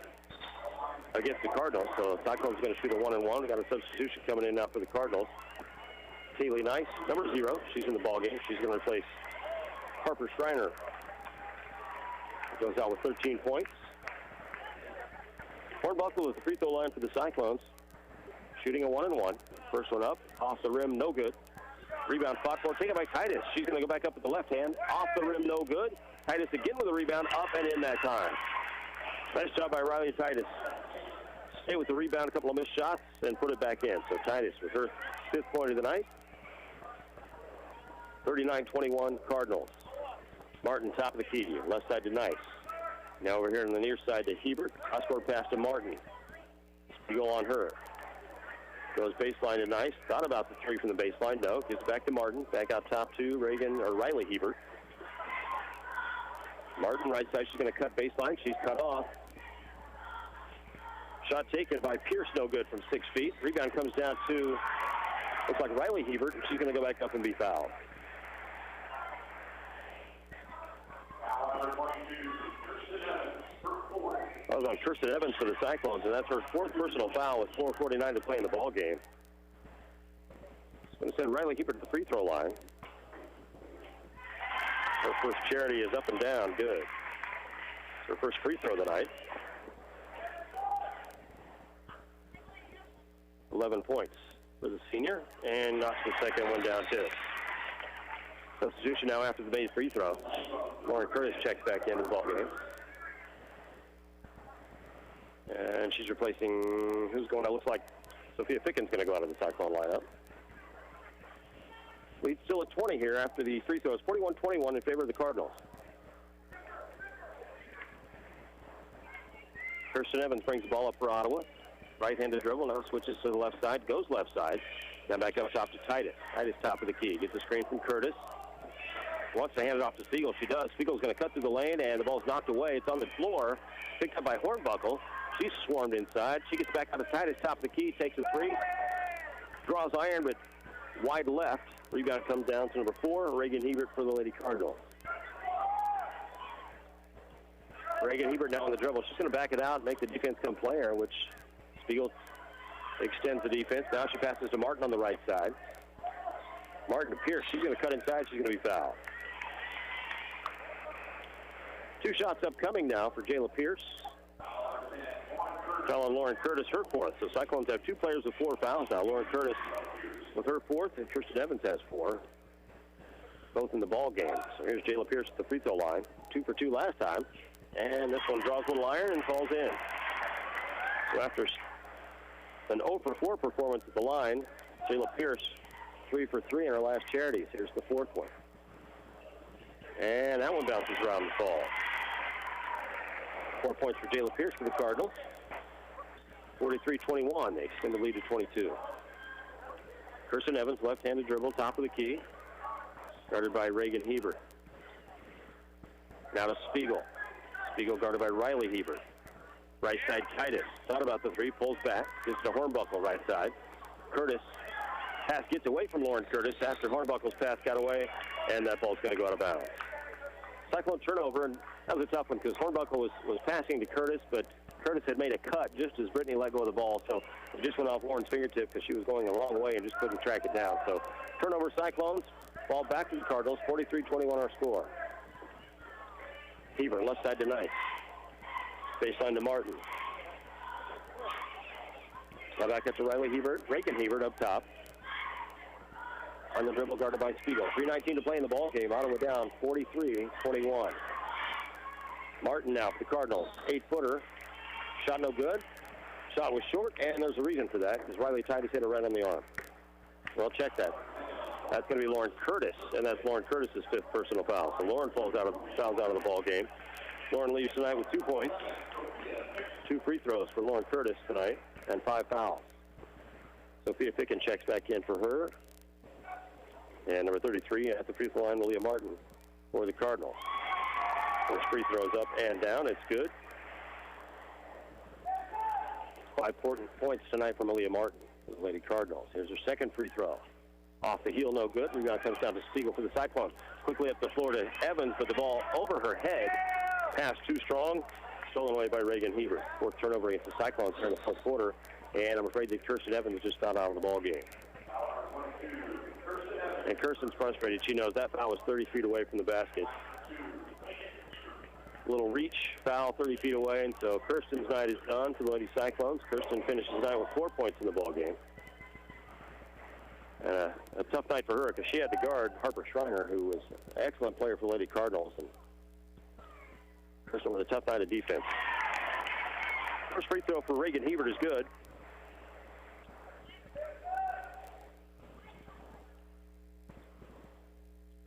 against the Cardinals. So Cyclones going to shoot a 1-and-1. We got a substitution coming in now for the Cardinals. Kaylee Nice, number 0. She's in the ball game. She's going to replace Harper Schreiner. Goes out with 13 points. Hornbuckle is the free throw line for the Cyclones. Shooting a 1-and-1. First one up, off the rim, no good. Rebound fought for, taken by Titus. She's going to go back up with the left hand. Off the rim, no good. Titus again with a rebound, up and in that time. Nice job by Riley Titus. Stay with the rebound, a couple of missed shots, and put it back in. So Titus with her 5th point of the night. 39-21 Cardinals. Martin top of the key, left side to Nice. Now over here on the near side to Hebert. Cross-court pass to Martin. Spiegel on her. Goes baseline to Nice. Thought about the three from the baseline. No. Gives back to Martin. Back out top to Riley Hebert. Martin, right side. She's going to cut baseline. She's cut off. Shot taken by Pierce. No good from 6 feet. Rebound comes down to, looks like Riley Hebert. And she's going to go back up and be fouled. That was on Kirsten Evans for the Cyclones, and that's her 4th personal foul with 4:49 to play in the ball game. It's going to send Riley Hebert to the free throw line. Her first charity is up and down, good. It's her first free throw of the night. 11 points for the senior, and knocks the second one down too. Substitution now after the made free throw. Lauren Curtis checks back into the ball game. And she's replacing, who's going out? Looks like Sophia Ficken's going to go out of the Cyclone lineup. Lead still at 20 here after the free throws. 41-21 in favor of the Cardinals. Kirsten Evans brings the ball up for Ottawa. Right-handed dribble, now switches to the left side, goes left side. Now back up top to Titus. Titus top of the key. Gets a screen from Curtis. Wants to hand it off to Spiegel. She does. Spiegel's going to cut through the lane, and the ball's knocked away. It's on the floor. Picked up by Hornbuckle. She's swarmed inside. She gets back out of Titus, top of the key, takes a 3. Draws iron, but wide left. Rebound comes down to number 4, Reagan Hebert for the Lady Cardinals. Reagan Hebert now on the dribble. She's going to back it out, make the defense come play her, which Spiegel extends the defense. Now she passes to Martin on the right side. Martin to Pierce. She's going to cut inside. She's going to be fouled. 2 shots upcoming now for Jayla Pierce. Foul on Lauren Curtis, her 4th. So Cyclones have 2 players with 4 fouls now. Lauren Curtis with her 4th, and Kirsten Evans has 4. Both in the ball game. So here's Jayla Pierce at the free throw line. 2 for 2 last time. And this one draws little iron and falls in. So after an 0 for 4 performance at the line, Jayla Pierce 3 for 3 in her last charities. Here's the 4th one. And that one bounces around the fall. 4 points for Jayla Pierce for the Cardinals. 43-21. They extend the lead to 22. Kirsten Evans, left-handed dribble, top of the key. Guarded by Reagan Hebert. Now to Spiegel. Spiegel guarded by Riley Hebert. Right side, Titus. Thought about the 3, pulls back. Gets to Hornbuckle, right side. Curtis. Pass gets away from Lauren Curtis after Hornbuckle's pass got away, and that ball's going to go out of bounds. Cyclone turnover, and that was a tough one because Hornbuckle was passing to Curtis, but Curtis had made a cut just as Brittany let go of the ball, so it just went off Lauren's fingertip because she was going the wrong way and just couldn't track it down. So turnover Cyclones, ball back to the Cardinals, 43-21 our score. Hebert, left side to Nice. Baseline to Martin. Now back up to Riley Hebert. Reagan Hebert up top. On the dribble, guarded by Spiegel. 3:19 to play in the ball game. Ottawa down 43-21. Martin now for the Cardinals. 8-footer. Shot no good. Shot was short, and there's a reason for that, because Riley Titus hit her right on the arm. Well, check that. That's going to be Lauren Curtis, and that's Lauren Curtis's 5th personal foul. So Lauren fouls out of the ball game. Lauren leaves tonight with 2 points. 2 free throws for Lauren Curtis tonight, and 5 fouls. Sophia Picken checks back in for her. And number 33 at the free throw line, Malia Martin for the Cardinals. First free throws up and down. It's good. 5 important points tonight for Malia Martin for the Lady Cardinals. Here's her second free throw. Off the heel, no good. Rebound comes down to Spiegel for the Cyclones. Quickly up the floor to Evans, but the ball over her head. Pass too strong. Stolen away by Reagan Hebert. 4th turnover against the Cyclones here in the 4th quarter. And I'm afraid that Kirsten Evans just fouled out of the ball game. And Kirsten's frustrated. She knows that foul was 30 feet away from the basket. Little reach, foul 30 feet away, and so Kirsten's night is done for the Lady Cyclones. Kirsten finishes the night with 4 points in the ball game. And a tough night for her because she had to guard Harper Schreiner, who was an excellent player for the Lady Cardinals. And Kirsten with a tough night of defense. First free throw for Reagan Hebert is good.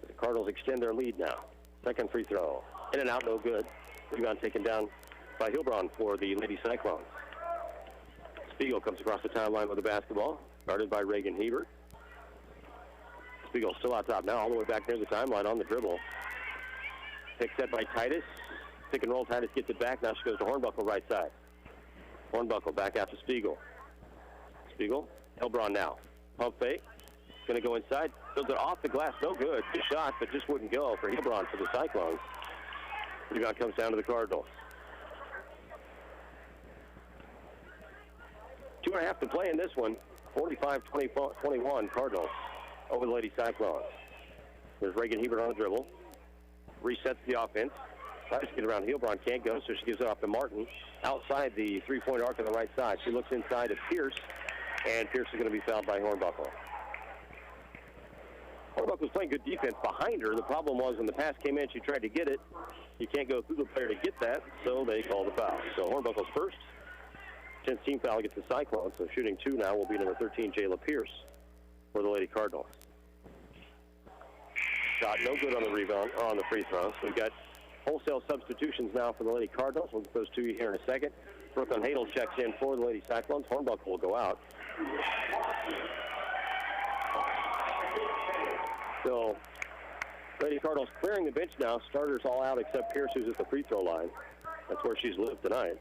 The Cardinals extend their lead now. Second free throw. In and out, no good. Rebound taken down by Hilbron for the Lady Cyclones. Spiegel comes across the timeline with the basketball, guarded by Reagan Hebert. Spiegel still out top now, all the way back near the timeline on the dribble. Pick set by Titus. Pick and roll, Titus gets it back. Now she goes to Hornbuckle right side. Hornbuckle back out to Spiegel. Spiegel, Hilbron now. Pump fake. Going to go inside. Builds it off the glass. No good. Good shot, but just wouldn't go for Hilbron for the Cyclones. Rebound comes down to the Cardinals. 2.5 to play in this one. 45-21 Cardinals over the Lady Cyclones. There's Reagan Hebert on the dribble. Resets the offense. Tries to get around Hilbron. Can't go, so she gives it off to Martin outside the three-point arc on the right side. She looks inside to Pierce, and Pierce is going to be fouled by Hornbuckle. Hornbuckle was playing good defense behind her. The problem was when the pass came in, she tried to get it. You can't go through the player to get that, so they called the foul. So Hornbuckle's first. 10th team foul against the Cyclones. So shooting 2 now will be number 13, Jayla Pierce, for the Lady Cardinals. Shot no good on the rebound, or on the free throw. So we've got wholesale substitutions now for the Lady Cardinals. We'll get those to you here in a second. Brooklyn Hadel checks in for the Lady Cyclones. Hornbuckle will go out. So, Lady Cardinals clearing the bench now. Starters all out except Pierce, who's at the free throw line. That's where she's lived tonight.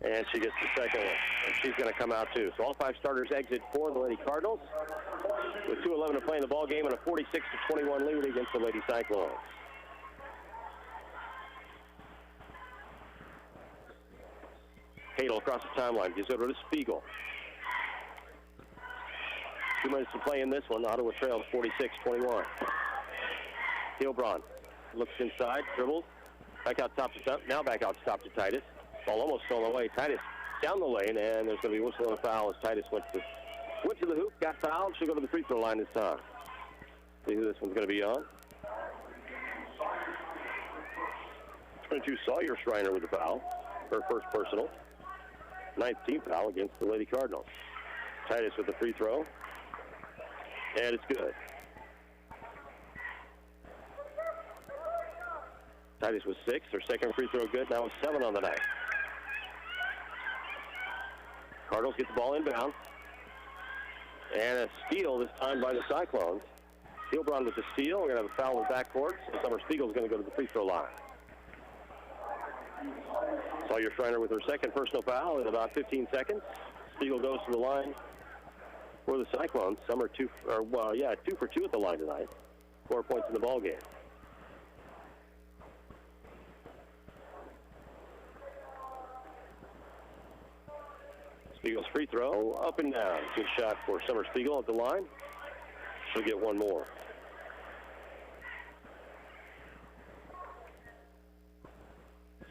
And she gets the second one. And she's going to come out too. So all 5 starters exit for the Lady Cardinals with 2:11 to play in the ball game and a 46-21 lead against the Lady Cyclones. Hadel across the timeline. Gives over to Spiegel. 2 minutes to play in this one. Ottawa trails 46-21. Hilbron looks inside, dribbles. Back out top to now back out top to Titus. Ball almost stolen away. Titus down the lane, and there's going to be a whistle and a foul as Titus went to the hoop, got fouled. She'll go to the free throw line this time. See who this one's going to be on. 22 Sawyer Schreiner with the foul. Her first personal. 9th team foul against the Lady Cardinals. Titus with the free throw. And it's good. Titus was 6. Her second free throw good. Now with 7 on the night. Cardinals get the ball inbound. And a steal this time by the Cyclones. Hilbron with the steal. We're going to have a foul in the backcourt. So Summer Spiegel's going to go to the free throw line. Sawyer Schreiner with her second personal foul in about 15 seconds. Spiegel goes to the line for the Cyclones. Summer 2 for 2 at the line tonight. 4 points in the ball game. Spiegel's free throw up and down. Good shot for Summer Spiegel at the line. She'll get one more.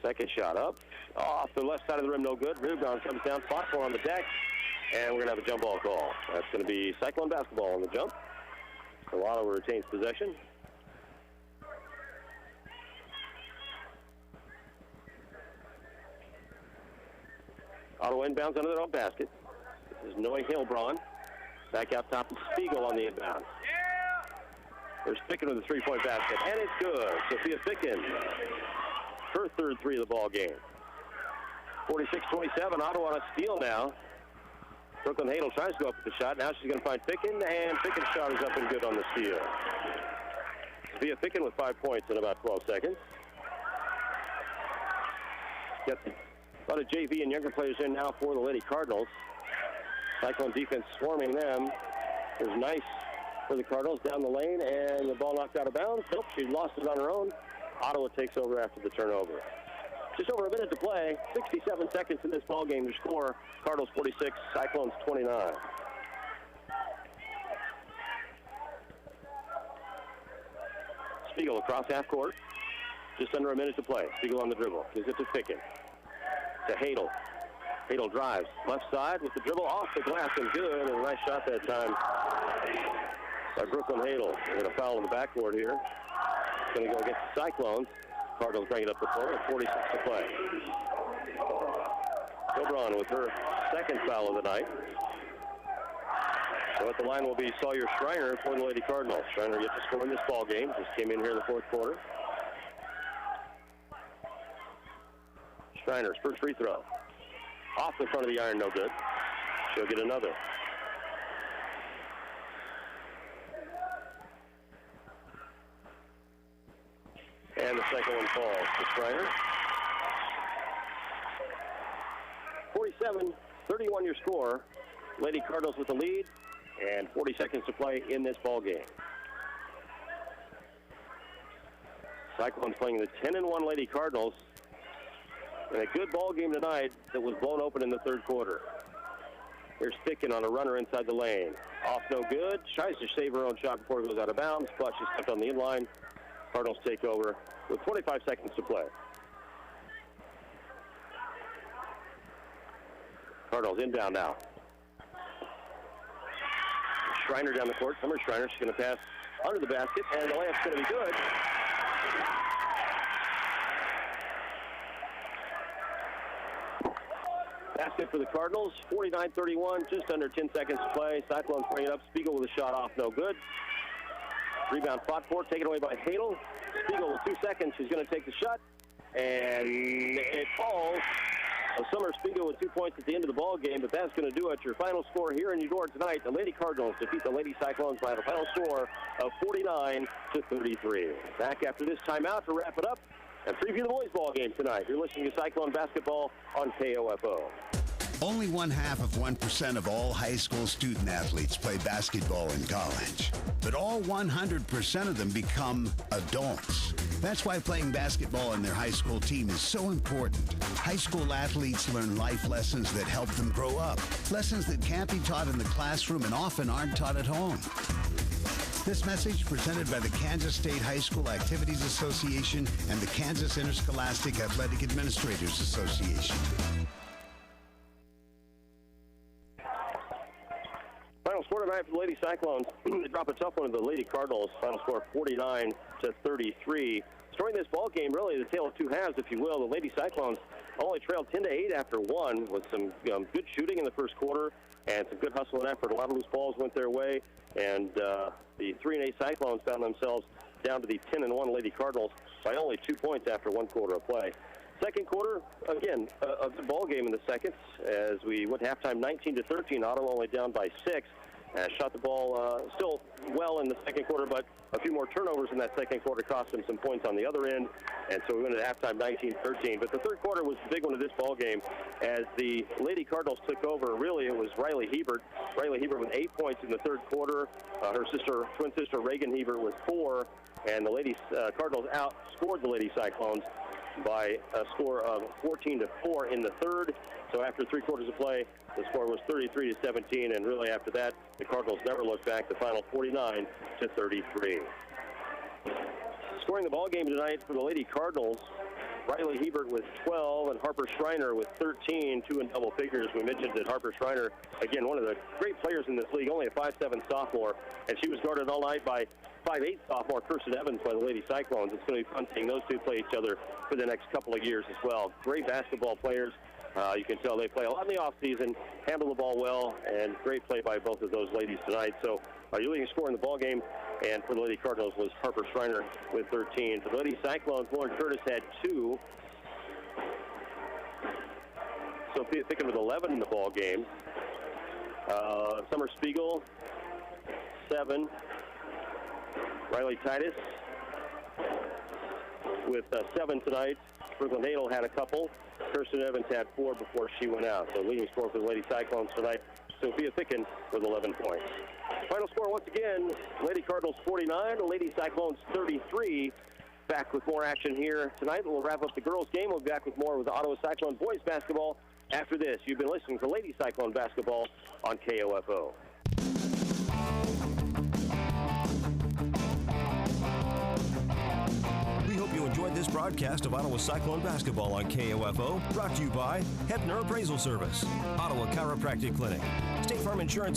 Second shot up. Off the left side of the rim, no good. Rebound comes down, spot for on the deck, and we're going to have a jump ball call. That's going to be Cyclone basketball on the jump. So Ottawa retains possession. Ottawa inbounds under their own basket. This is Noe Hilbron. Back out top to Spiegel on the inbound. There's Ficken with a three-point basket, and it's good. Sophia Ficken, her third three of the ball game. 46-27, Ottawa on a steal now. Brooklyn Hadel tries to go up with the shot. Now she's going to find Ficken, and Ficken's shot is up and good on the steal. Sophia Ficken with 5 points in about 12 seconds. Got a lot of JV and younger players in now for the Lady Cardinals. Cyclone defense swarming them. It was nice for the Cardinals down the lane, and the ball knocked out of bounds. Nope, she lost it on her own. Ottawa takes over after the turnover. Just over a minute to play. 67 seconds in this ball game to score. Cardinals 46, Cyclones 29. Spiegel across half court. Just under a minute to play. Spiegel on the dribble. Gives it to Ficken. To Hadel. Hadel drives. Left side with the dribble off the glass and good. And a nice shot that time by Brooklyn Hadel. They're going to foul in the backboard here. Going to go against the Cyclones. Cardinals bring it up the floor at 46 to play. Hilbron with her second foul of the night. So at the line will be Sawyer Schreiner for the Lady Cardinals. Schreiner gets to score in this ball game. Just came in here in the fourth quarter. Schreiner's first free throw. Off the front of the iron, no good. She'll get another. And the second one falls to Schreiner. 47-31 your score. Lady Cardinals with the lead, and 40 seconds to play in this ball game. Cyclones playing the 10-1 Lady Cardinals. And a good ball game tonight that was blown open in the third quarter. Here's Ficken on a runner inside the lane. Off no good. Tries to save her own shot before it goes out of bounds, but she's stepped on the inline. Cardinals take over with 25 seconds to play. Cardinals inbound now. Schreiner down the court. Summer Schreiner. She's going to pass under the basket, and the layup's going to be good. Basket for the Cardinals, 49-31, just under 10 seconds to play. Cyclones bring it up. Spiegel with a shot off, no good. Rebound fought for, taken away by Hadel. Spiegel with 2 seconds. She's going to take the shot, and it falls. Summer Spiegel with 2 points at the end of the ball game, but that's going to do it. Your final score here in Eudora tonight: the Lady Cardinals defeat the Lady Cyclones by the final score of 49-33. Back after this timeout to wrap it up and preview the boys' ball game tonight. You're listening to Cyclone Basketball on KOFO. Only 0.5% of all high school student athletes play basketball in college. But all 100% of them become adults. That's why playing basketball on their high school team is so important. High school athletes learn life lessons that help them grow up. Lessons that can't be taught in the classroom and often aren't taught at home. This message presented by the Kansas State High School Activities Association and the Kansas Interscholastic Athletic Administrators Association. Final score tonight for the Lady Cyclones. They drop a tough one to the Lady Cardinals. Final score 49-33. During this ball game, really the tale of two halves, if you will. The Lady Cyclones only trailed 10-8 after one, with some good shooting in the first quarter and some good hustle and effort. A lot of loose balls went their way, and the 3-8 Cyclones found themselves down to the 10-1 Lady Cardinals by only 2 points after 1 quarter of play. Second quarter, again, a good ball game in the seconds as we went to halftime 19-13. Ottawa only down by 6. Shot the ball still well in the second quarter, but a few more turnovers in that second quarter cost them some points on the other end, and so we went to halftime 19-13. But the third quarter was the big one of this ball game as the Lady Cardinals took over. Really, it was Riley Hebert. Riley Hebert with 8 points in the third quarter. Her twin sister Reagan Hebert with 4, and the Lady Cardinals outscored the Lady Cyclones by a score of 14-4 in the third. So after 3 quarters of play, the score was 33-17, and really after that, the Cardinals never looked back. The final 49-33. Scoring the ball game tonight for the Lady Cardinals Riley Hebert with 12, and Harper Schreiner with 13, two in double figures. We mentioned that Harper Schreiner, again, one of the great players in this league, only a 5'7" sophomore, and she was guarded all night by 5'8" sophomore Kirsten Evans by the Lady Cyclones. It's going to be fun seeing those two play each other for the next couple of years as well. Great basketball players. You can tell they play a lot in the offseason, handle the ball well, and great play by both of those ladies tonight. So your leading scorer in the ball game, and for the Lady Cardinals, was Harper Schreiner with 13. For the Lady Cyclones, Lauren Curtis had 2. Sophia Thicken with 11 in the ball game. Summer Spiegel, 7. Riley Titus with 7 tonight. Brooklyn Hadel had a couple. Kirsten Evans had 4 before she went out. So leading scorer for the Lady Cyclones tonight, Sophia Thicken with 11 points. Final score once again, Lady Cardinals 49, Lady Cyclones 33. Back with more action here tonight. We'll wrap up the girls' game. We'll be back with more with the Ottawa Cyclone boys basketball after this. You've been listening to Lady Cyclone basketball on KOFO. We hope you enjoyed this broadcast of Ottawa Cyclone basketball on KOFO, brought to you by Hepner Appraisal Service, Ottawa Chiropractic Clinic, State Farm Insurance